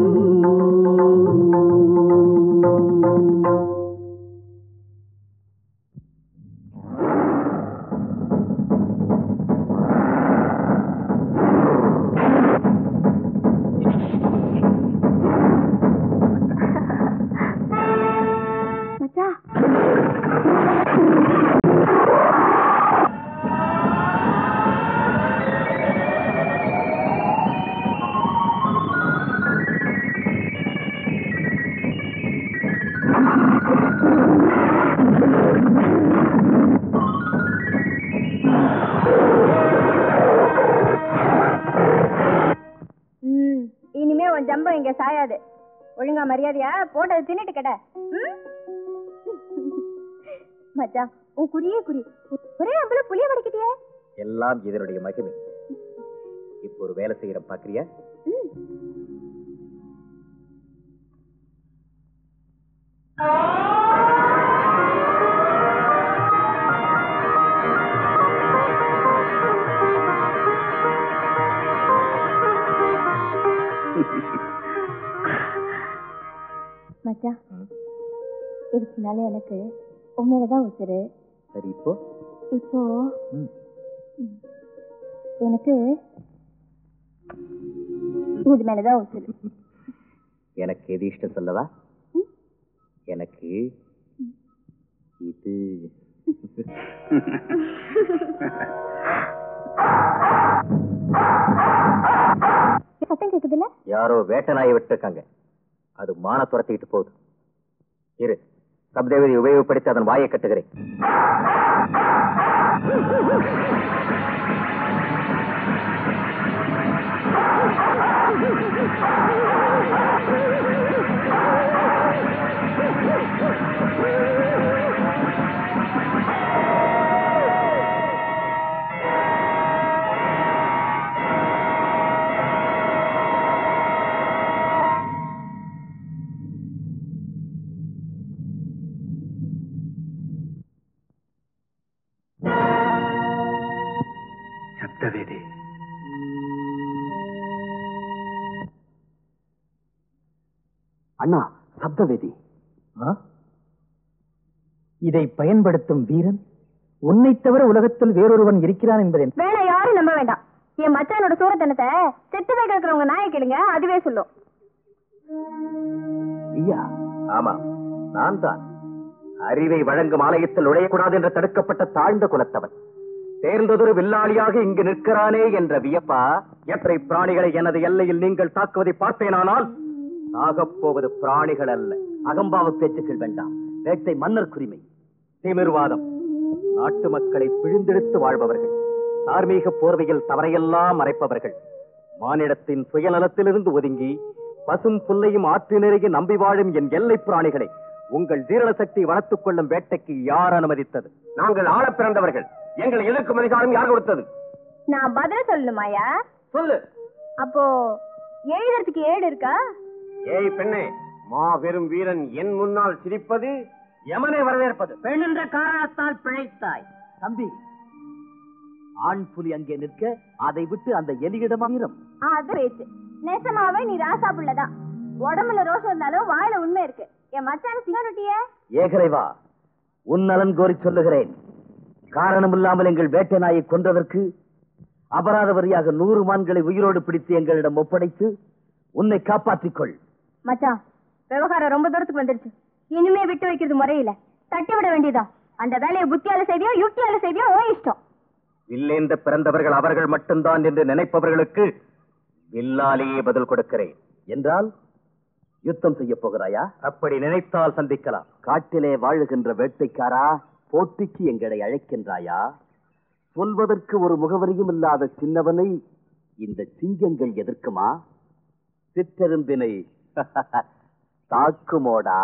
இனிமே உன் ஜம்பம் இங்க சாயாது. ஒழுங்கா மரியாதையா போட்டது தின்னுட்டு கட. மச்சான் உன் குறியே குறி, ஒரே அம்பல புளிய வடிக்கிட்டியே. எல்லாம் இதனுடைய மகிமை. இப்போ ஒரு வேலை செய்யற பாக்குறியா? ஆனாலும் எனக்கு உண்மையிலதான் உசுரு. சரி, இப்போ இப்போ எனக்கு இது மேலதான் உசுரு. எனக்கு எது இஷ்டம் சொல்லவா? எனக்கு இது. சத்தம் கேக்குதுல்ல? யாரோ வேட்டை நாயை விட்டுருக்காங்க. அது மான துரத்திட்டு போகுது. இரு, சப்தேவதி உபயோகப்படுத்தி அதன் வாயை கட்டுகிறேன். சப்தவேதி, அண்ணா, சப்தவேதி. இதை பயன்படுத்தும் வீரன் உன்னை தவிர உலகத்தில் வேறொருவன் இருக்கிறான் என்பதை வேணா, யாரும் நம்ப வேண்டாம். என் மச்சானோட சூரத்தனத்தை செத்துவே கிடக்குறவங்க நாயை கேளுங்க, அதுவே சொல்லும். ஐயா, ஆமா, நான் தான். அறிவை வழங்கும் ஆலயத்தில் நுழையக்கூடாது என்று தடுக்கப்பட்ட தாழ்ந்த குலத்தவன். தேர்ந்ததொரு வில்லாளியாக இங்கு நிற்கிறானே என்ற வியப்பா? எத்தனை பிராணிகளை எனது எல்லையில் நீங்கள் தாக்குவதை பார்ப்பேனானால் ஆகப்போவது பிராணிகள் அல்ல. அகம்பாவ பேச்சுக்கள் வேண்டாம். வேட்டை மன்னர் குரிமை. திமிர்வாதம். நாட்டு மக்களை பிழிந்தெடுத்து வாழ்பவர்கள், தார்மீக போர்வையில் தவறையெல்லாம் மறைப்பவர்கள், மானிடத்தின் சுயநலத்திலிருந்து ஒதுங்கி பசும் புல்லையும் ஆற்று நிறைய நம்பி வாழும் என் எல்லை பிராணிகளை உங்கள் ஜீரண சக்தி வளர்த்துக் கொள்ளும் வேட்டைக்கு யார் அனுமதித்தது? நாங்கள் ஆள பிறந்தவர்கள். எங்களை எதிர்க்கும் அதிகாரம் யார் கொடுத்தது? நான் பதில் சொல்லணுமாயா? சொல்லு. அப்போ எழுதுறதுக்கு ஏடு இருக்கா? ஏய் பெண்ணே, மாபெரும் வீரன் என் முன்னால் சிரிப்பது யமனை வரவேற்பது. பெண் என்ற காரணத்தால் பிழைத்தாய். தம்பி, ஆண் புலி அங்கே நிற்க அதை விட்டு அந்த எலியிடம் வீரம். அது பேச்சு. நெசமாவே நீ ராசா புள்ளதான். உடம்புல ரோஷம் இருந்தாலும் வாயில உண்மை இருக்கு. என் மச்சான சிங்கனுட்டிய ஏகலைவா, உன் நலன் கோரி சொல்லுகிறேன். காரணம் இல்லாமல் எங்கள் வேட்டை நாயை கொன்றதற்கு அபராத வரியாக 100 மான்களை உயிரோடு பிடித்து எங்களிடம் ஒப்படைத்து உன்னை காப்பாற்றிக் கொள். மச்சான், விவகாரம் ரொம்ப தூரத்துக்கு வந்துருச்சு. இனிமே விட்டு வைக்கிறது முறையில. தட்டி விட வேண்டியதா? அந்த வேலையை புத்தியால செய்வியோ யுக்தியால செய்வியோ ஓ இஷ்டம். வில்லேந்த பிறந்தவர்கள் அவர்கள் மட்டும்தான் என்று நினைப்பவர்களுக்கு வில்லாலேயே பதில் கொடுக்கிறேன். என்றால் யுத்தம் செய்ய போகிறாயா? அப்படி நினைத்தால் சந்திக்கலாம். காட்டிலே வாழுகின்ற வேட்டைக்காரா, போட்டிக்கு எங்களை அழைக்கின்றாயா? சொல்வதற்கு ஒரு முகவரியும் இல்லாத சின்னவனை இந்த சிங்கங்கள் எதிர்க்குமா? சிற்றெரும்பினை தாக்குமோடா?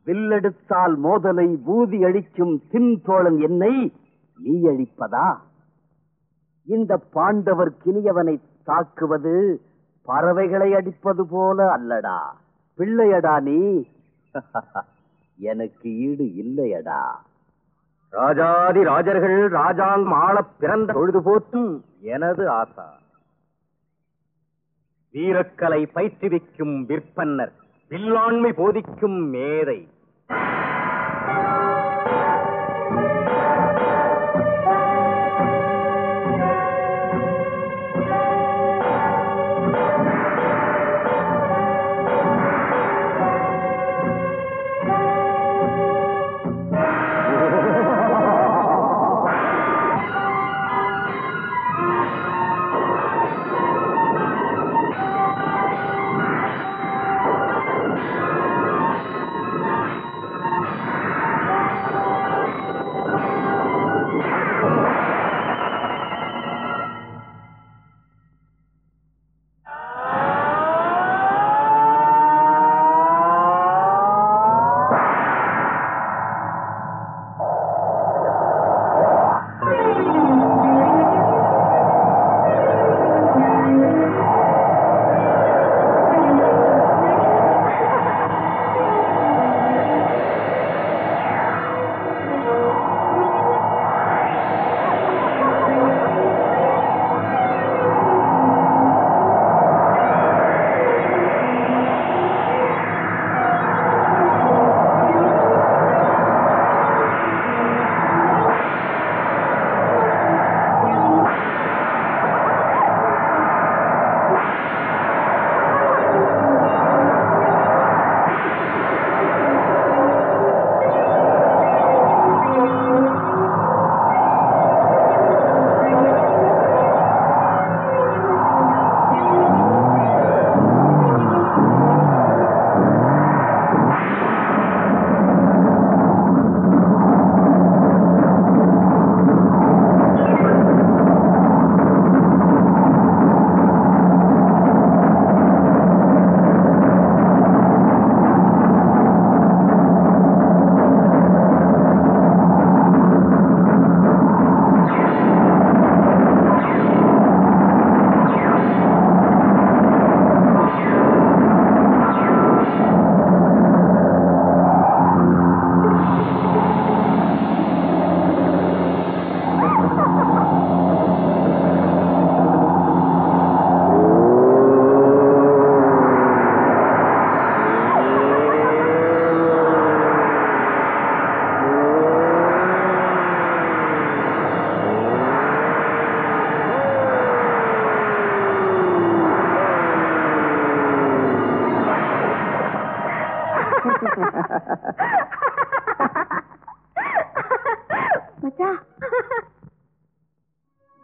வில்லெடுத்தால் மோதலை ஊதி அழிக்கும் தின் தோழன் என்னை நீ அழிப்பதா? இந்த பாண்டவர் கினியவனை தாக்குவது பறவைகளை அடிப்பது போல அல்லடா. பிள்ளையடா நீ. எனக்கு ஈடு இல்லையடா. ராஜாதி ராஜர்கள் ராஜாங்கம் ஆள பிறந்த பொழுது போற்றும் எனது ஆசா. வீரக்கலை பயிற்றுவிக்கும் விற்பன்னர், வில்லாண்மை போதிக்கும் மேதை.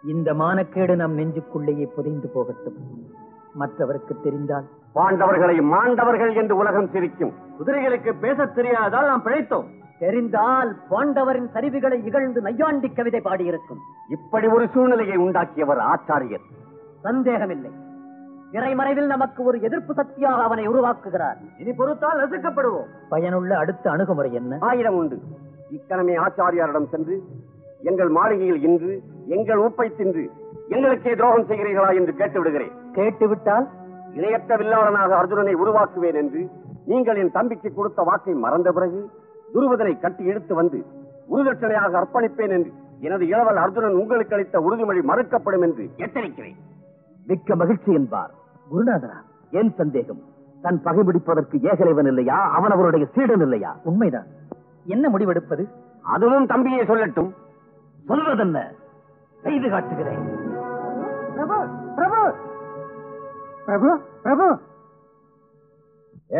இந்த மானக்கேடு நம் நெஞ்சுக்குள்ளேயே புதைந்து போகட்டும். மற்றவருக்கு தெரிந்தால் பாண்டவர்களை மாண்டவர்கள் என்று உலகம் சிரிக்கும். குதிரைகளுக்கு பேசத் தெரியாதால் நாம் பிழைத்தோம். தெரிந்தால் பாண்டவரின் சரிவுகளை இகழ்ந்து நையாண்டி கவிதை பாடியிருக்கும். இப்படி ஒரு சூழ்நிலையை உண்டாக்கியவர் ஆச்சாரியர். சந்தேகமில்லை. திரைமறைவில் நமக்கு ஒரு எதிர்ப்பு சக்தியாக அவனை உருவாக்குகிறார். இனி பொறுத்தால் நசுக்கப்படுவோம். பயனுள்ள அடுத்த அணுகுமுறை என்ன? 1000 உண்டு. இக்கணமே ஆச்சாரியாரிடம் சென்று எங்கள் மாளிகையில் இன்று எங்கள் உப்பை தின்று எங்களுக்கே துரோகம் செய்கிறீர்களா என்று கேட்டு விடுகிறேன். கேட்டுவிட்டால் இணையற்ற வில்லாளனாக அர்ஜுனனை உருவாக்குவேன் என்று நீங்கள் என் தம்பிக்கு கொடுத்த வாக்கை மறந்த பிறகு துருவதனை கட்டி இழுத்து வந்து உறுதட்சணையாக அர்ப்பணிப்பேன் என்று எனது இளவல் அர்ஜுனன் உங்களுக்கு அளித்த உறுதிமொழி மறுக்கப்படும் என்று எச்சரிக்கிறேன். மிக்க மகிழ்ச்சி என்பார். குருநாதரா, ஏன் சந்தேகம்? தன் பகைபிடிப்பதற்கு ஏகலைவன் இல்லையா? அவன் அவருடைய சீடன் இல்லையா? உண்மைதான். என்ன முடிவெடுப்பது? அதுவும் தம்பியை சொல்லட்டும். சொல்வதென்ன? செய்து காட்டுகிறேன். பிரபு பிரபு பிரபு பிரபு,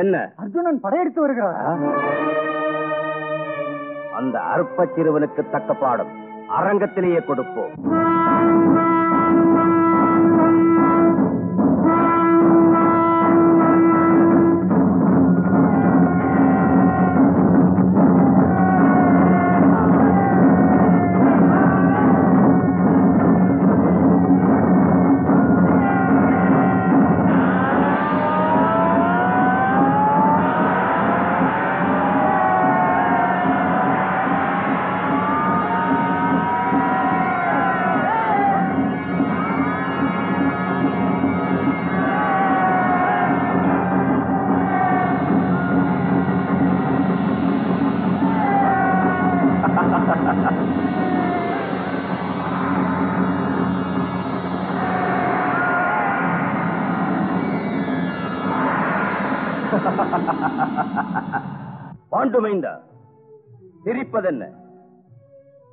என்ன? அர்ஜுனன் படையெடுத்து வருகிறார். அந்த அற்ப சிறுவனுக்கு தக்க பாடம் அரங்கத்திலேயே கொடுப்போம். பாண்டுமைந்தா, சிரிப்பதென்ன?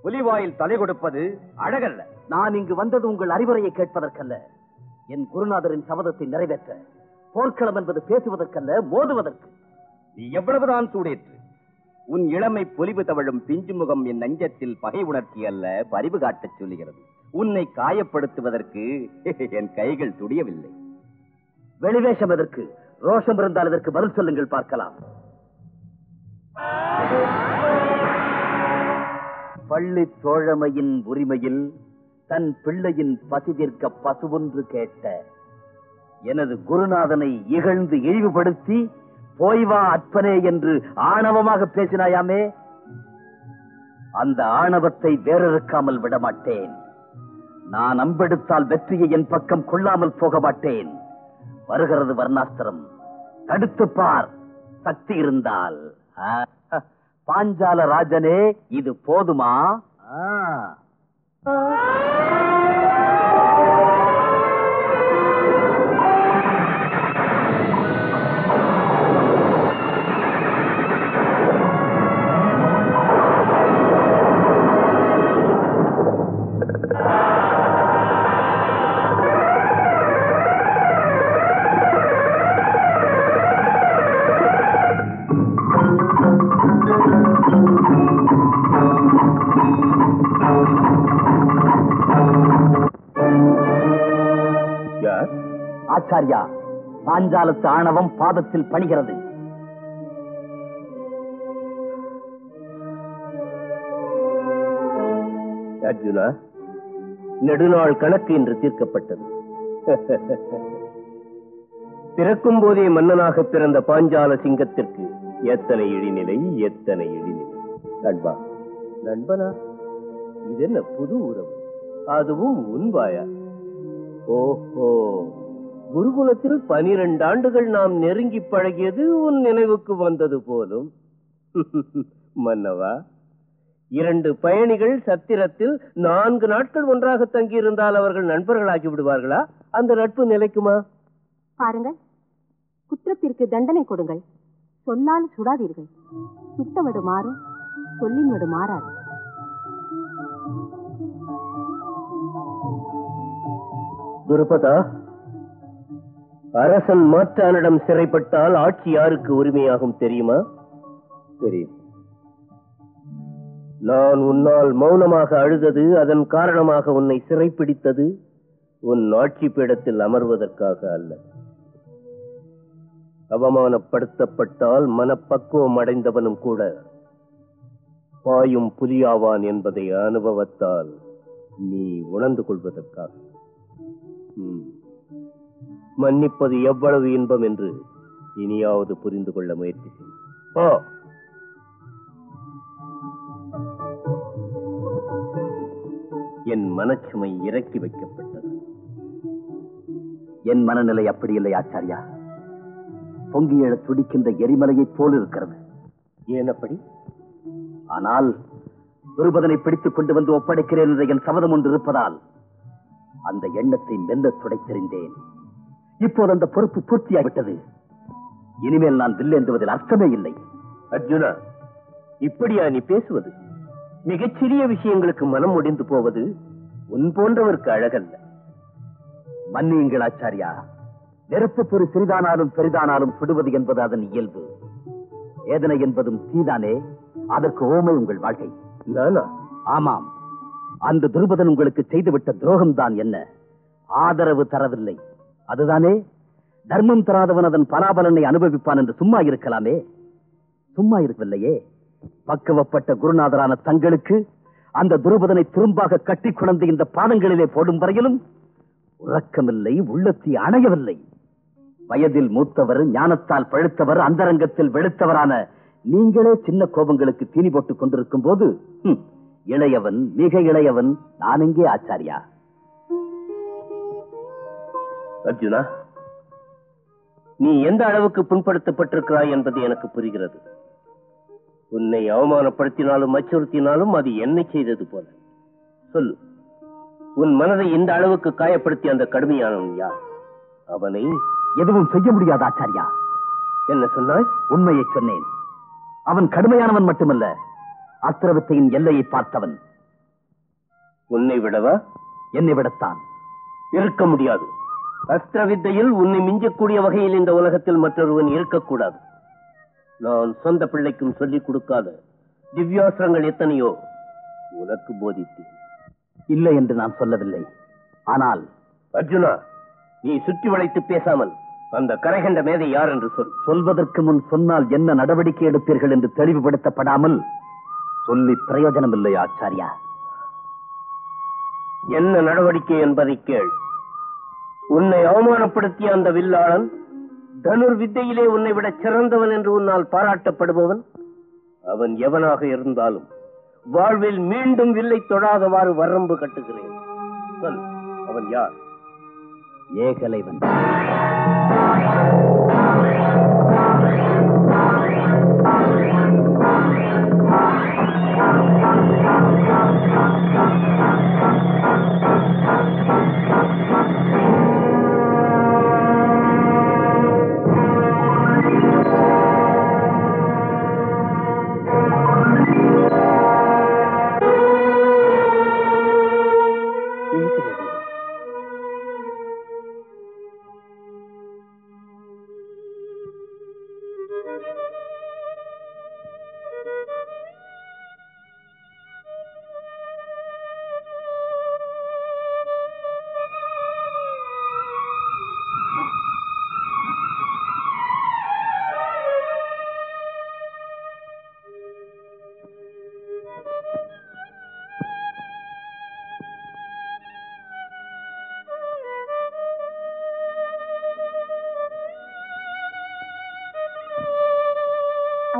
புலிவாயில் தலை கொடுப்பது அழகல்ல. நான் இங்கு வந்தது உங்கள் அறிவுரையை கேட்பதற்கல்ல, என் குருநாதரின் சபதத்தை நிறைவேற்ற. போர்க்களம் என்பது பேசுவதற்கல்ல, மோதுவதற்கு. நீ எவ்வளவுதான் சூடேற்று, உன் இளமை பொலிவு தவழும் பிஞ்சு முகம் என் நெஞ்சத்தில் பகை உணர்ச்சி அல்ல பரிவு காட்டச் சொல்லுகிறது. உன்னை காயப்படுத்துவதற்கு என் கைகள் துடியவில்லை. வெளிவேஷம் எதற்கு? ரோஷம் இருந்தால் இதற்கு பதில் சொல்லுங்கள், பார்க்கலாம். பள்ளி தோழமையின் உரிமையில் தன் பிள்ளையின் பசிதிர்க்க பசுவொன்று கேட்ட எனது குருநாதனை இகழ்ந்து இழிவுபடுத்தி போய் வா அற்பனே என்று ஆணவமாக பேசினாயாமே, அந்த ஆணவத்தை வேறறுக்காமல் விடமாட்டேன். நான் அம்பெடுத்தால் வெற்றியை என் பக்கம் கொள்ளாமல் போக மாட்டேன். வருகிறது வர்ணாஸ்திரம், தடுத்து பார், சக்தி இருந்தால். பாஞ்சால ராஜனே, இது போதுமா? ஆச்சாரியா, பாஞ்சாலத்து ஆணவம் பாதத்தில் பணிகிறது. அர்ஜுனா, நெடுநாள் கணக்கு என்று தீர்க்கப்பட்டது. பிறக்கும் போதே மன்னனாக பிறந்த பாஞ்சால சிங்கத்திற்கு எத்தனை இழிநிலை, எத்தனை இழிநிலை. நண்பா, நண்பனா, இதென்ன புது உறவு, அதுவும் உன்பாயா? ஓஹோ, குருகுலத்தில் 12 ஆண்டுகள் நாம் நெருங்கி பழகியது உன் நினைவுக்கு வந்தது போலும். மன்னவா, 2 பயணிகள் சத்திரத்தில் 4 நாட்கள் ஒன்றாக தங்கியிருந்தால் அவர்கள் நண்பர்களாகி விடுவார்களா? அந்த நட்பு நிலைக்குமா? பாருங்கள், குற்றத்திற்கு தண்டனை கொடுங்கள், சொல்லால் சுடாதீர்கள். சுட்டவடு மாறும், சொல்லின் வடு மாறாது. துருபதா, அரசன் மாற்றானிடம் சிறைப்பட்டால் ஆட்சி யாருக்கு உரிமையாகும் தெரியுமா? தெரியும். நான் உன்னால் மௌனமாக அழுதது, அதன் காரணமாக உன்னை சிறைப்பிடித்தது உன் ஆட்சி பீடத்தில் அமர்வதற்காக அல்ல. அவமானப்படுத்தப்பட்டால் மனப்பக்குவம் அடைந்தவனும் கூட பாயும் புலியாவான் என்பதை அனுபவத்தால் நீ உணர்ந்து கொள்வதற்காக. மன்னிப்பது எவ்வளவு இன்பம் என்று இனியாவது புரிந்து கொள்ள முயற்சி செய். என் மனச்சுமை இறக்கி வைக்கப்பட்டது. என் மனநிலை அப்படி இல்லை ஆச்சாரியா. பொங்கி எழ துடிக்கின்ற எரிமலையைப் போல் இருக்கிறது. ஏன் அப்படி? ஆனால் துருபதனை பிடித்துக் கொண்டு வந்து ஒப்படைக்கிறேன் என்ற என் சபதம் ஒன்று இருப்பதால் அந்த எண்ணத்தை மெல்ல துடைத்தெறிந்தேன். இப்போது அந்த பொறுப்பு பூர்த்தியாகிவிட்டது. இனிமேல் நான் வில்லேந்துவதில் அர்த்தமே இல்லை. அர்ஜுனா, இப்படியா நீ பேசுவது? மிகச்சிறிய விஷயங்களுக்கு மனம் முடிந்து போவது உன் போன்றவருக்கு அழகல்ல. மன்னியுங்கள் ஆச்சாரியா. நெருப்பு பொறி சிறிதானாலும் பெரிதானாலும் சுடுவது என்பது அதன் இயல்பு. வேதனை என்பதும் தீதானே. அதற்கு ஓமை உங்கள் வாழ்க்கை. நானா? ஆமாம். அந்த துருபதன் உங்களுக்கு செய்துவிட்ட துரோகம் தான் என்ன? ஆதரவு தரவில்லை, அதுதானே? தர்மம் தராதவன் அதன் பலாபலனை அனுபவிப்பான் என்று சும்மா இருக்கலாமே. சும்மா இருக்கவில்லையே. பக்குவப்பட்ட குருநாதரான தங்களுக்கு அந்த துருபதனை துரும்பாக கட்டி குழந்தை இந்த பாதங்களிலே போடும் வரையிலும் உறக்கமில்லை, உள்ளத்தை அணையவில்லை. வயதில் மூத்தவர், ஞானத்தால் பழுத்தவர், அந்தரங்கத்தில் வெளுத்தவரான நீங்களே சின்ன கோபங்களுக்கு தீனி போட்டுக் கொண்டிருக்கும் போது இளையவன், மிக இளையவன் நான் எங்கே ஆச்சாரியா? அர்ஜுனா, நீ எந்த அளவுக்கு புண்படுத்தப்பட்டிருக்கிறாய் என்பது எனக்கு புரிகிறது. உன்னை அவமானப்படுத்தினாலும் அச்சுறுத்தினாலும் அது என்னை செய்தது போல. சொல்லு, உன் மனதை இந்த அளவுக்கு காயப்படுத்தி அந்த கடுமையானவன் யார்? அவனை எதுவும் செய்ய முடியாது ஆச்சாரியா. என்ன சொன்னாய்? உண்மையை சொன்னேன். அவன் கடுமையானவன் மட்டுமல்ல, அஸ்திரவித்தையின் எல்லையை பார்த்தவன். உன்னை விடவா? என்னை விடத்தான். இருக்க முடியாது. அஸ்திரவித்தையில் உன்னை மிஞ்சக்கூடிய வகையில் இந்த உலகத்தில் மற்றொருவன் இருக்கக்கூடாது. நான் சொந்த பிள்ளைக்கும் சொல்லிக் கொடுக்காத திவ்யாஸ்திரங்கள் எத்தனையோ உனக்கு போதித்தேன். இல்லை என்று நான் சொல்லவில்லை. ஆனால் அர்ஜுனா, நீ சுற்றி வளைத்து பேசாமல் அந்த கரைகண்ட மேதை யார் என்று சொல். சொல்வதற்கு முன் சொன்னால் என்ன நடவடிக்கை எடுப்பீர்கள் என்று தெளிவுபடுத்தப்படாமல் சொல்லி பிரயோஜனம் இல்லை ஆச்சாரியா. என்ன நடவடிக்கை என்பதை கேள். உன்னை அவமானப்படுத்திய அந்த வில்லாளன் தனுர் வித்தையிலே உன்னை விட சிறந்தவன் என்று உன்னால் பாராட்டப்படுபவன், அவன் எவனாக இருந்தாலும் வாழ்வில் மீண்டும் வில்லை தொடாதவாறு வரம்பு கட்டுகிறேன். சொல், அவன் யார்? ஏகலைவன்.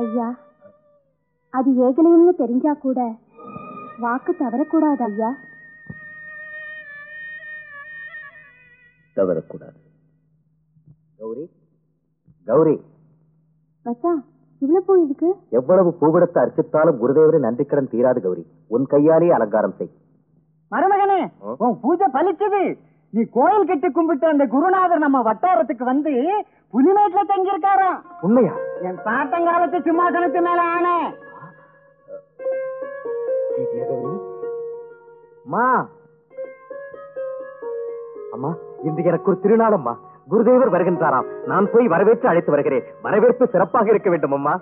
ஐயா, அது ஏகலைன்னு தெரிஞ்சா கூட வாக்கு தவறக்கூடாது ஐயா. தவறக்கூடாது. கௌரி, கௌரி, மச்சா, இவ்வளவு பூ இதுக்கு? எவ்வளவு பூவிடத்தை அர்ச்சித்தாலும் குருதேவரை நன்றிக்கடன் தீராது கௌரி. உன் கையாலே அலங்காரம் செய். மருமகனே, உன் பூஜை பலிச்சது. நீ கோயில் கட்டி கும்பிட்டு அந்த குருநாதர் நம்ம வட்டாரத்துக்கு வந்து புலிமேட்ல தங்கியிருக்காராம். உண்மையா? என் பாட்டங்காலத்து சிம்மாசனத்து மேல ஆனே. அம்மா, இன்று எனக்கு ஒரு திருநாளம்மா. குருதேவர் வருகின்றாராம். நான் போய் வரவேற்று அழைத்து வருகிறேன். வரவேற்பு சிறப்பாக இருக்க வேண்டும் அம்மா.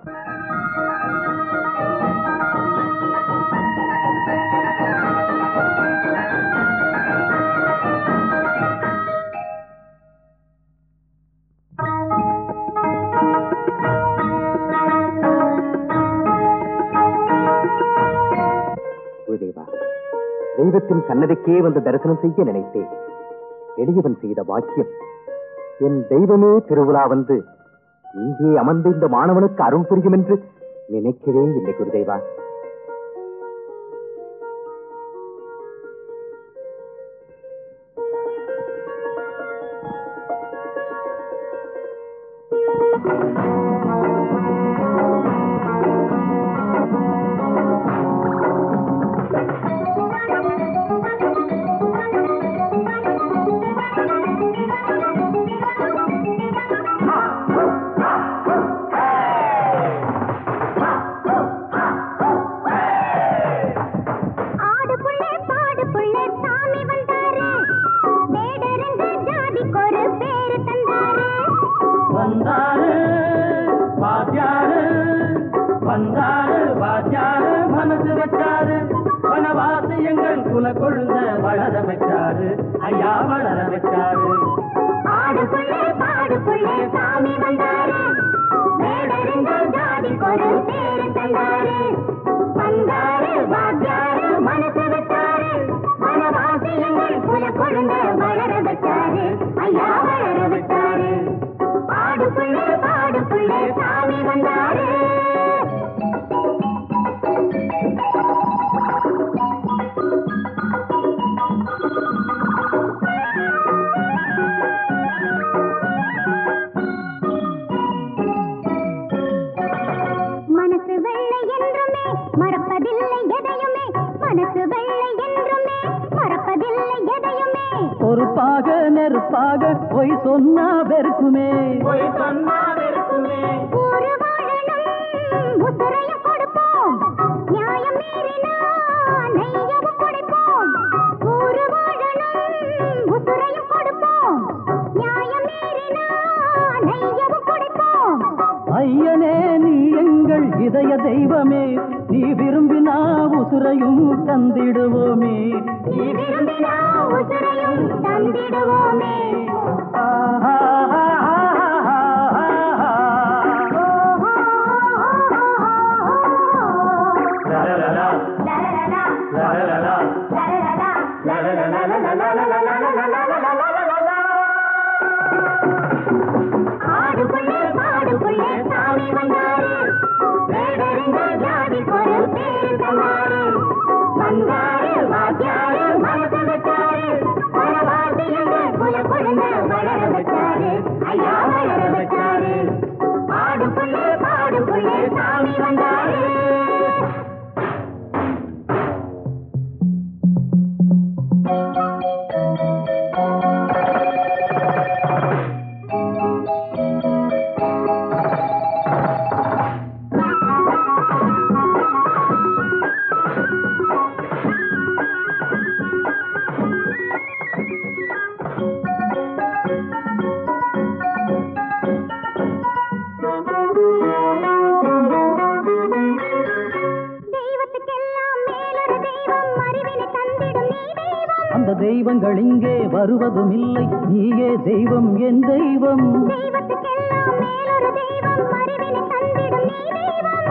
குருதேவா, தெய்வத்தின் சன்னதிக்கே வந்து தரிசனம் செய்ய நினைத்தேன். எளியவன் செய்த வாக்கியம். என் தெய்வமே திருவிழா வந்து இங்கே அமர்ந்து இந்த மாணவனுக்கு அருள் புரியும் என்று நினைக்கவே இல்லை குருதேவா. தெய்வங்கள் இங்கே வருவதும் இல்லை, நீயே தெய்வம் என் தெய்வம்.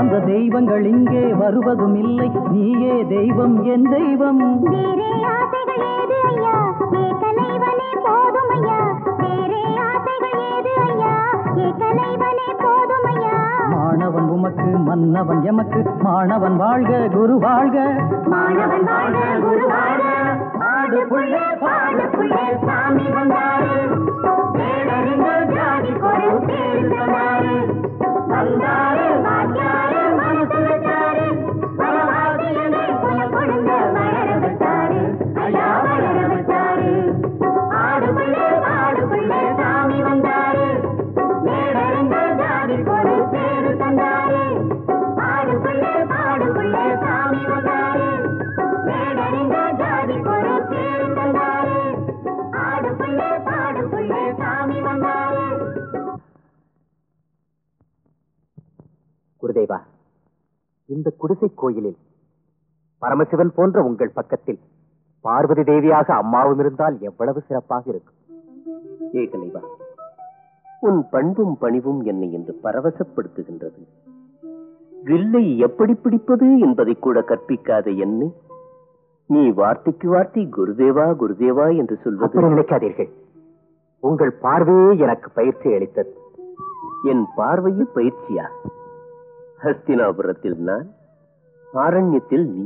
அந்த தெய்வங்கள் இங்கே வருவதும் இல்லை, நீயே தெய்வம் என் தெய்வம். மாணவன் உமக்கு மன்னவன் எமக்கு, மாணவன் வாழ்க குரு வாழ்க, மாணவன் வாழ்க குரு வாழ்க. பாடு புள்ளே பாடு புள்ளே சாமி வந்தாரு, பேரறிந்த ஜாதி கொரு பேரு சொன்னாரு. வந்தாரு வாத்தியாரு மனசு வச்சாரு, வரவாதியனை புல கொடுங்க வளர வச்சாரு, ஐயா வளர வச்சாரு. பாடு புள்ளே சாமி வந்தாரு, பேரறிந்த ஜாதி கொரு பேரு தந்தாரு. பாடு புள்ளே சாமி வந்தாரு, பேரறிந்த ஜாதி கொரு பேரு தந்தாரு. பாடு புள்ளே சாமி வந்தாரு. குருதேவா, இந்த குடிசை கோயிலில் பரமசிவன் போன்ற உங்கள் பக்கத்தில் பார்வதி தேவியாக அம்மாவும் இருந்தால் எவ்வளவு சிறப்பாக இருக்கும். ஏகலைவா, உன் பண்பும் பணிவும் என்னை இன்று பரவசப்படுத்துகின்றது. வில்லை எப்படி பிடிப்பது என்பதை கூட கற்பிக்காத என்னை நீ வார்த்தைக்கு வார்த்தை குருதேவா குருதேவா என்று சொல்வது நினைக்காதீர்கள். உங்கள் பார்வையே எனக்கு பயிற்சி அளித்தது. என் பார்வையில் பயிற்சியா? ஹஸ்தினாபுரத்தில் நான், ஆரண்யத்தில் நீ.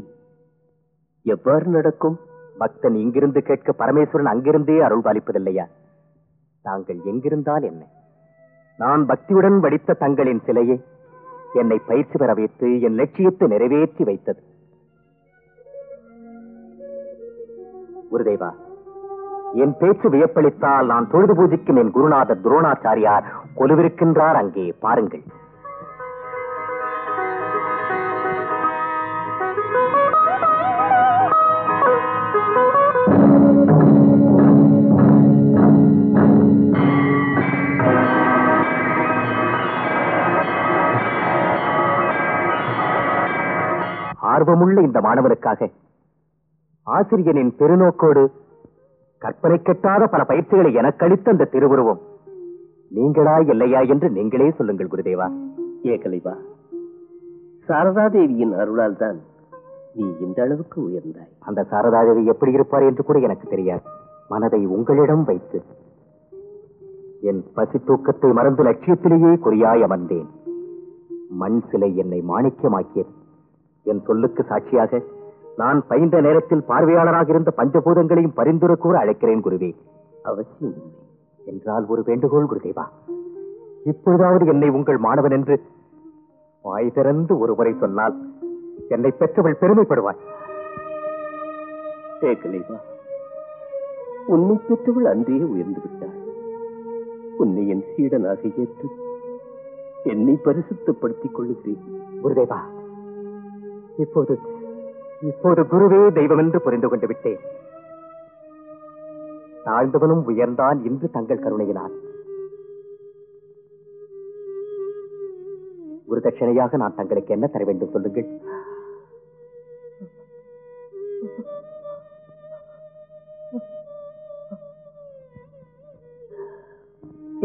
எவ்வாறு நடக்கும்? பக்தன் இங்கிருந்து கேட்க பரமேஸ்வரன் அங்கிருந்தே அருள் பாலிப்பதில்லையா? தாங்கள் எங்கிருந்தால் என்ன? நான் பக்தியுடன் வடித்த தங்களின் சிலையை என்னை பயிற்சி பெற வைத்து என் லட்சியத்தை நிறைவேற்றி வைத்தது. குருதேவா, என் பேச்சு வியப்பளித்தால் நான் தொழுது பூஜிக்கும் என் குருநாதர் துரோணாச்சாரியார் கொலுவிருக்கின்றார். அங்கே பாருங்கள். ஆர்வமுள்ள இந்த மாணவனுக்காக ஆசிரியனின் பெருநோக்கோடு கற்பனை கெட்டாத பல பயிற்சிகளை எனக்கு அளித்த அந்த திருவுருவம் நீங்களா இல்லையா என்று நீங்களே சொல்லுங்கள் குருதேவா. ஏகலைவா, சாரதாதேவியின் அருளால் தான் நீ இந்த அளவுக்கு உயர்ந்தாய். அந்த சாரதாதேவி எப்படி இருப்பார் என்று கூட எனக்கு தெரியாது. மனதை உங்களிடம் வைத்து என் பசி தூக்கத்தை மறந்து லட்சியத்திலேயே குறியாய் அமர்ந்தேன். மண் சிலை என்னை மாணிக்கமாக்கியது. என் சொல்லுக்கு சாட்சியாக நான் பயின்ற நேரத்தில் பார்வையாளராக இருந்த பஞ்சபூதங்களையும் பரிந்துரை கூற அழைக்கிறேன் குருவே. அவசியம் என்றால் ஒரு வேண்டுகோள் குருதேவா. இப்பொழுதாவது என்னை உங்கள் மாணவன் என்று வாய் திறந்து ஒருமுறை சொன்னால் என்னை பெற்றவள் பெருமைப்படுவாள். ஏகலைவா, உன்னை பெற்றவள் அன்றே உயர்ந்து விட்டாள். உன்னை என் சீடனாக ஏற்று என்னை பரிசுத்தப்படுத்திக் கொள்ளுகிறேன். குருதேவா, இப்போது குருவே தெய்வம் என்று புரிந்து கொண்டு விட்டேன். தாழ்ந்தவனும் உயர்ந்தான் இன்று தங்கள் கருணையினால். குருதட்சணையாக நான் தங்களுக்கு என்ன தர வேண்டும் சொல்லுங்கள்.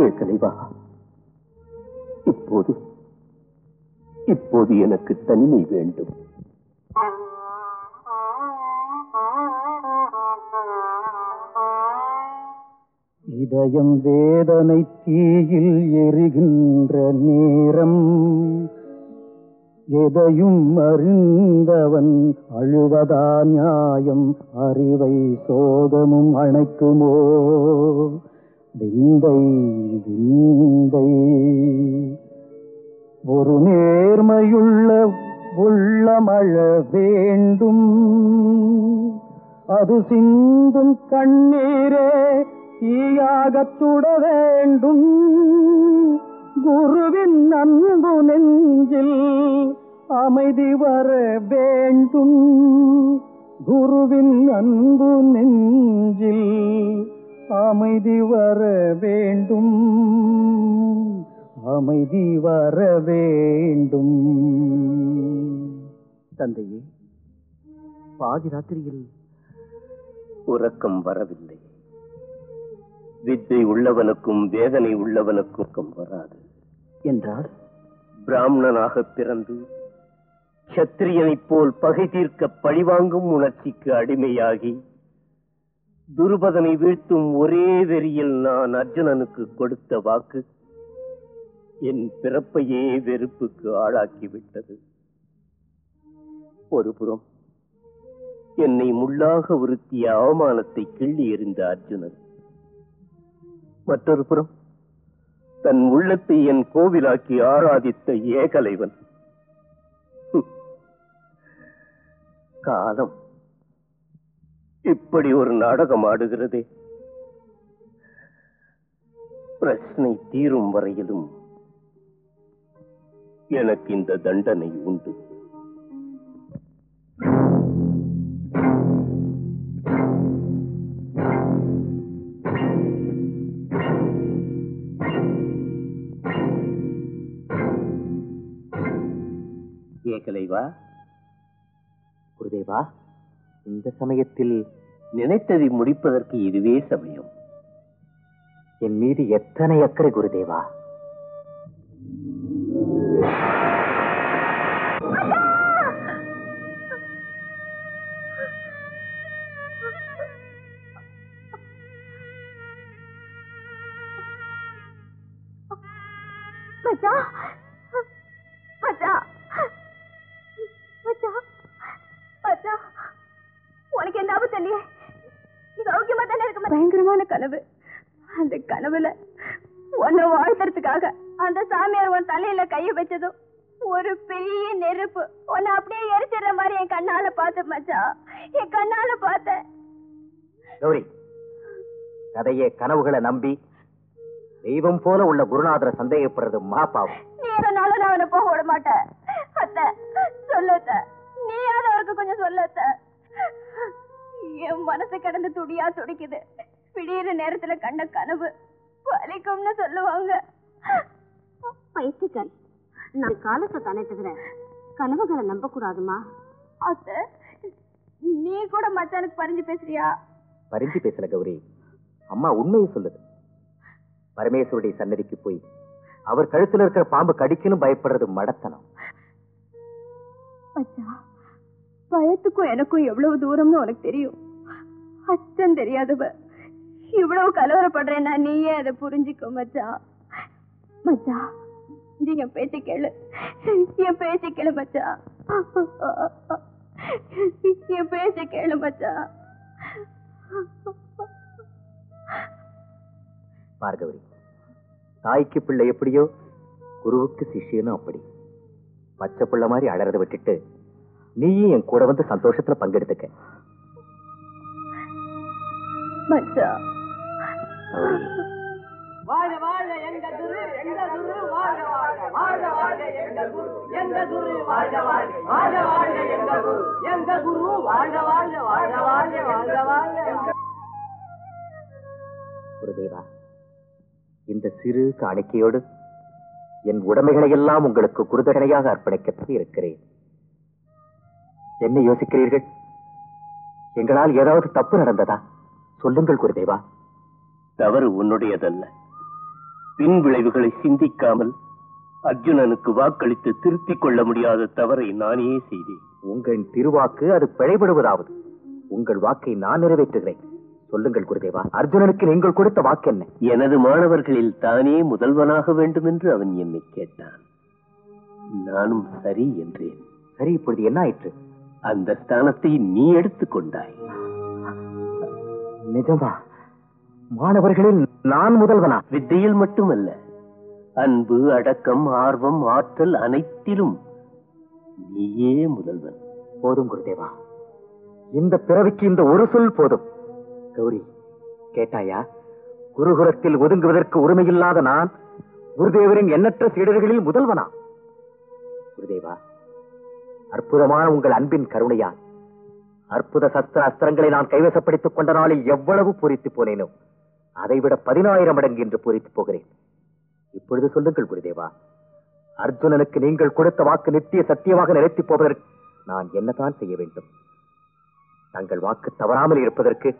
ஏகலைவா, இப்போது எனக்கு தனிமை வேண்டும். இதயம் வேதனை தீயில் எரிகின்ற நேரம், எதையும் அறிந்தவன் அழுவதா நியாயம்? அறிவை சோகமும் அணைக்குமோ? விந்தை விந்தை. ஒரு நேர்மையுள்ள உள்ளமழ வேண்டும், அது சிந்தும் கண்ணீரே தீயாகச் சுட வேண்டும். குருவின் அன்பு நெஞ்சில் அமைதி வர வேண்டும். குருவின் அன்பு நெஞ்சில் அமைதி வர வேண்டும். அமைதி வர வேண்டும். தந்தையே, பாதி ராத்திரியில் உறக்கம் வரவில்லை. வித்தை உள்ளவனுக்கும் வேதனை உள்ளவனுக்கும் வராது என்றால், பிராமணனாக பிறந்து சத்திரியனைப் போல் பகை தீர்க்க பழிவாங்கும் உணர்ச்சிக்கு அடிமையாகி துருபதனை வீழ்த்தும் ஒரே வெறியில் நான் அர்ஜுனனுக்கு கொடுத்த வாக்கு என் பிறப்பையே வெறுப்புக்கு ஆளாக்கிவிட்டது. ஒரு புறம் என்னை முள்ளாக உறுத்திய அவமானத்தை கிள்ளி எறிந்த அர்ஜுனன், மற்றொரு புறம் தன் உள்ளத்தை என் கோவிலாக்கி ஆராதித்த ஏகலைவன். காலம் இப்படி ஒரு நாடகம் ஆடுகிறதே. பிரச்சனை தீரும் வரையிலும் எனக்கு இந்த தண்டனை உண்டு. ஏகலைவா, குருதேவா, இந்த சமயத்தில் நினைத்ததை முடிப்பதற்கு இதுவே சமயம். என் மீது எத்தனை அக்கறை குருதேவா! மச்சான் மச்சான் மச்சான் மச்சான் உனக்கு எந்த ஆபத்து இல்லையே? நீ சௌக்கியமா தானே இருக்க? பயங்கரமான கனவு. அந்த கனவுல உன்னை வாழ்த்துறதுக்காக அந்த சாமியார் உன் தலையில கைய வச்சதும் ஒரு பெரிய நெருப்பு உன்னை அப்படியே எரிச்சிடுற மாதிரி என் கண்ணால பார்த்த மச்சான். என் கண்ணால பார்த்த. கௌரி, கதையே கனவுகளை நம்பி தெய்வம் போல உள்ள குருநாதரை சந்தேகப்படுறது மகாபாவம். நீ எதனாலும் நான் அவனை போக விட மாட்டேன். அத்த சொல்லத்த, நீயாவது அவருக்கு கொஞ்சம் சொல்லத்த. என் மனசு கிடந்து துடியா துடிக்குது. பிடியிற நேரத்துல கண்ட கனவு பலிக்கும்னு சொல்லுவாங்க. பைத்தியக்காரி, நான் காலத்தை தானே தவிர கனவுகளை நம்ப கூடாதுமா. அத்த, நீ கூட மச்சானுக்கு பறிஞ்சு பேசுறியா? பறிஞ்சு பேசல கௌரி, அம்மா உண்மையை சொல்லுது. பரமேஸ்வருடைய சன்னதிக்கு போய் அவர் கழுத்துல இருக்கிற பாம்பு கடிக்கணும் பயப்படுறது மடத்தனம். மச்சா, பயத்துக்கும் எனக்கும் எவ்வளவு தூரம்னு உனக்கு தெரியும். அச்சம் தெரியாதவ இவ்வளவு கலவரப்படுறேன்னா நீயே அதை புரிஞ்சுக்கோ மச்சா. மச்சா, நீ என் பேச்ச கேளு, என் பேச்ச கேளு மச்சா, என் பேச்ச கேளு மச்சா. பார்கவரி, தாய்க்கு பிள்ளை எப்படியோ குருவுக்கு சிஷ்யனும் அப்படி. பச்சை பிள்ளை மாதிரி அழறத விட்டுட்டு நீயும் என் கூட வந்து சந்தோஷத்துல பங்கெடுத்துக்க. மச்சா, வாழ வாழ எங்க குரு, எங்க குரு வாழ வாழ, வாழ வாழ எங்க குரு, எங்க குரு வாழ வாழ, வாழ வாழ எங்க குரு, எங்க குரு வாழ வாழ, வாழ வாழ, வாழ வாழ. குருதேவா, இந்த சிறு காணிக்கையோடு என் உடைமைகளை எல்லாம் உங்களுக்கு குருதகனையாக அர்ப்பணிக்க இருக்கிறேன். என்ன யோசிக்கிறீர்கள்? எங்களால் ஏதாவது தப்பு நடந்ததா? சொல்லுங்கள் குருதேவா. தவறு உன்னுடையதல்ல. பின் விளைவுகளை சிந்திக்காமல் அர்ஜுனனுக்கு வாக்களித்து திருத்திக் கொள்ள முடியாத தவறை நானே செய்தேன். உங்கள் திருவாக்கு அது பிழைபடுவதாவது. உங்கள் வாக்கை நான் நிறைவேற்றுகிறேன். சொல்லுங்கள் குருதேவா, அர்ஜுனனுக்கு நீங்கள் கொடுத்த வாக்கு என்ன? எனது மாணவர்களில் தானே முதல்வனாக வேண்டும் என்று அவன் என்னை கேட்டான். நானும் சரி என்றேன். சரி, இப்பொழுது என்ன ஆயிற்று? அந்த ஸ்தானத்தை நீ எடுத்துக் கொண்டாய். நிஜமா? மாணவர்களில் நான் முதல்வனா? வித்தையில் மட்டுமல்ல, அன்பு, அடக்கம், ஆர்வம், ஆற்றல் அனைத்திலும் நீயே முதல்வன். போதும் குருதேவா, இந்த பிறவிக்கு இந்த ஒரு சொல் போதும். கௌரி, கேட்டாயா? குருகுலத்தில் ஒதுங்குவதற்கு உரிமையில்லாத நான் குருதேவரின் எண்ணற்ற சீடர்களில் முதல்வனா? குருதேவா, அற்புதமான உங்கள் அன்பின் கருணையால் அற்புத சஸ்திர அஸ்திரங்களை நான் கைவசப்படுத்திக் கொண்ட நாளில் எவ்வளவு பூரித்து போனேனோ அதைவிட 10,000 மடங்கு என்று பூரித்து போகிறேன். இப்பொழுது சொல்லுங்கள் குருதேவா, அர்ஜுனனுக்கு நீங்கள் கொடுத்த வாக்கு நித்திய சத்தியமாக நிலைத்து போவதற்கு நான் என்னதான் செய்ய வேண்டும்? தங்கள் வாக்கு தவறாமல் இருப்பதற்கு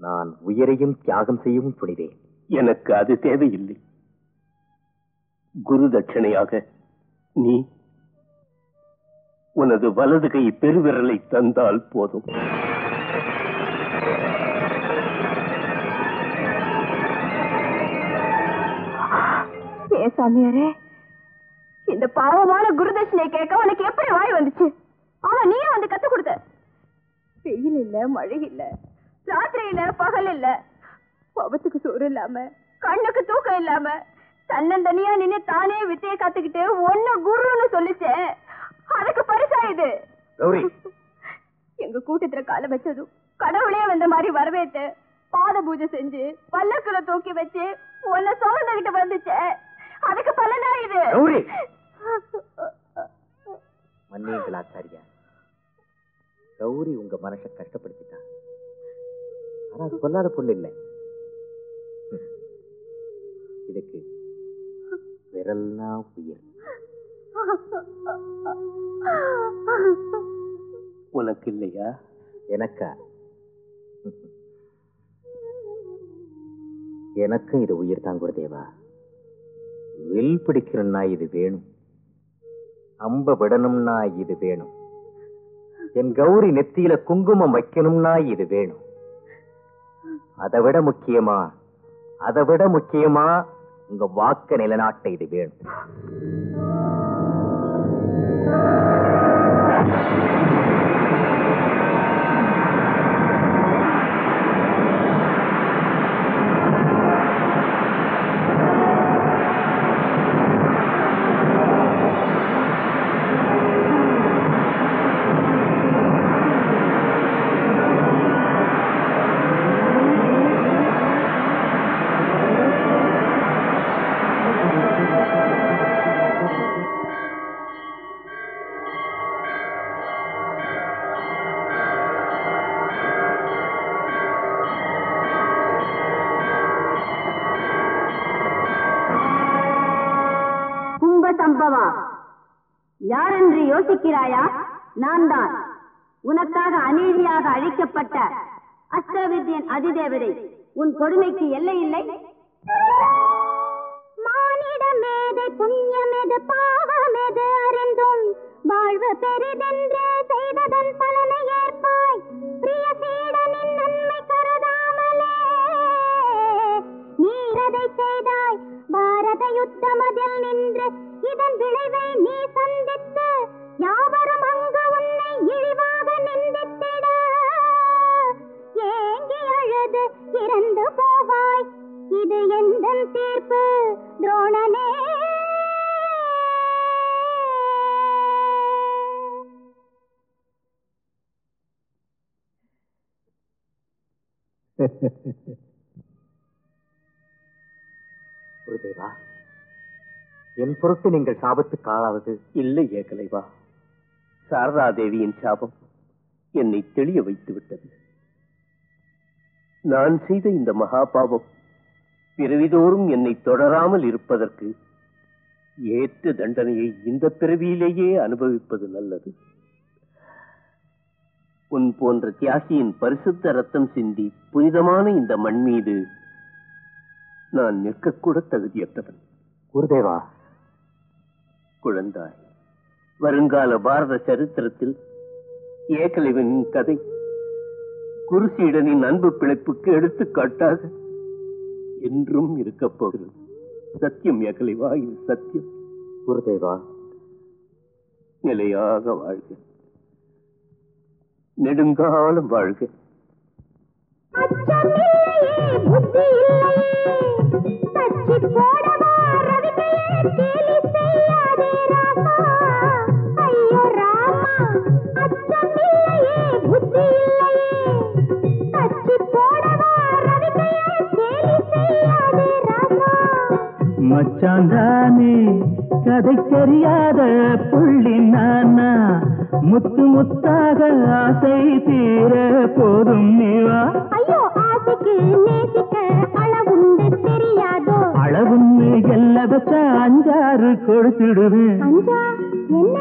நான் உயிரையும் தியாகம் செய்யவும் துணிவேன். எனக்கு அது தேவையில்லை. குரு தட்சணையாக நீ உனது வலது கை பெருவிரலை தந்தால் போதும். ஏ சாமியாரே, இந்த பாவமான குருதட்சணை கேட்க உனக்கு எப்படி வாய் வந்துச்சு? ஆனா நீயே வந்து கத்து கொடுத்த. வெயில் இல்ல, மழை இல்ல, ராத்திரி இல்ல, பகல் இல்ல, பவத்துக்கு சோறு இல்லாம, கண்ணுக்கு தூக்கம் இல்லாம, தன்னந்தனியா நின்னு தானே வித்தைய கத்துக்கிட்டு ஒன்ன குருன்னு சொல்லிச்சே, அதுக்கு பரிசா இது. எங்க கூட்டத்துல கால வச்சதும் கடவுளே வந்த மாதிரி வரவேற்று பாத பூஜை செஞ்சு பல்லக்குல தூக்கி வச்சு உன்னை சுமந்துகிட்டு வந்துச்சே, அதுக்கு பலனா இது. மன்னியுங்கள் ஆச்சாரியா, கௌரி உங்க மனசை கஷ்டப்படுத்திட்டா. ஆனா சொல்லாத பொண்ணு இல்லை. இதுக்கு விரல்னா உயிர். உனக்கு இல்லையா? எனக்கா? எனக்கும் இது உயிர் தான் குருதேவா. வில் பிடிக்கணும்னா இது வேணும், அம்ப விடணும்னா இது வேணும், என் கௌரி நெத்தியில குங்குமம் வைக்கணும்னா இது வேணும். அதை விட முக்கியமா உங்க வாக்க நிலைநாட்ட இது வேணும். சம்பவா யாரென்று யோசிக்கிறாயா? நான் தான் உனக்காக அநீதியாக அழிக்கப்பட்ட அஷ்டவித்யன் அதிதேவதை. உன் கொடுமைக்கு எல்லை இல்லை. மானிடமேது புண்ணியமெது பாவமெது அறிந்தும் வாழ்வு பெரிதென்று செய்ததன் பலனை ஏற்பாய். பிரிய சீடனின் நன்மை கருதாமலே நீரதை செய்தாய். பாரத யுத்தமதில் நின்று இதன் விளைவை நீ சந்தித்து யாவரும் அங்கு உன்னை இழிவாக நிந்தித்திட ஏங்கி அழுது இறந்து போவாய். இது எந்தன் தீர்ப்பு துரோணனே. குருதேவா, என் பொருட்டு நீங்கள் சாபத்துக்கு ஆளாவது இல்லை ஏகலைவா. சாரதா தேவியின் சாபம் என்னை தெளிய வைத்து விட்டது. நான் செய்த இந்த மகாபாவம் பிறவிதோறும் என்னை தொடராமல் இருப்பதற்கு ஏற்ற தண்டனையை இந்த பிறவியிலேயே அனுபவிப்பது நல்லது. உன் போன்ற தியாகியின் பரிசுத்த ரத்தம் சிந்தி புனிதமான இந்த மண் மீது நான் நிற்கக்கூட தகுதியற்றவன். குருதேவா, குழந்தாய், வருங்கால பாரத சரித்திரத்தில் ஏகலைவனின் கதை குருசீடனின் அன்பு பிழைப்புக்கு எடுத்துக்காட்டாக என்றும் இருக்கப் போகிறது. சத்தியம் ஏகலைவா, இது சத்தியம். குருதேவா, நிலையாக வாழ்க, நெடுங்காலம் வாழ்க. மச்சாந்தானே கதை தெரியாத புள்ளி நானா, முத்து முத்தாக ஆசை தீர போதும் நீவா. ஐயோ, ஆசைக்கு நேசிக்க அளவுண்டு தெரியாதோ? அளவுன்னு எல்ல வச்ச 5 6 கொடுத்துடுவேன். 5 என்ன?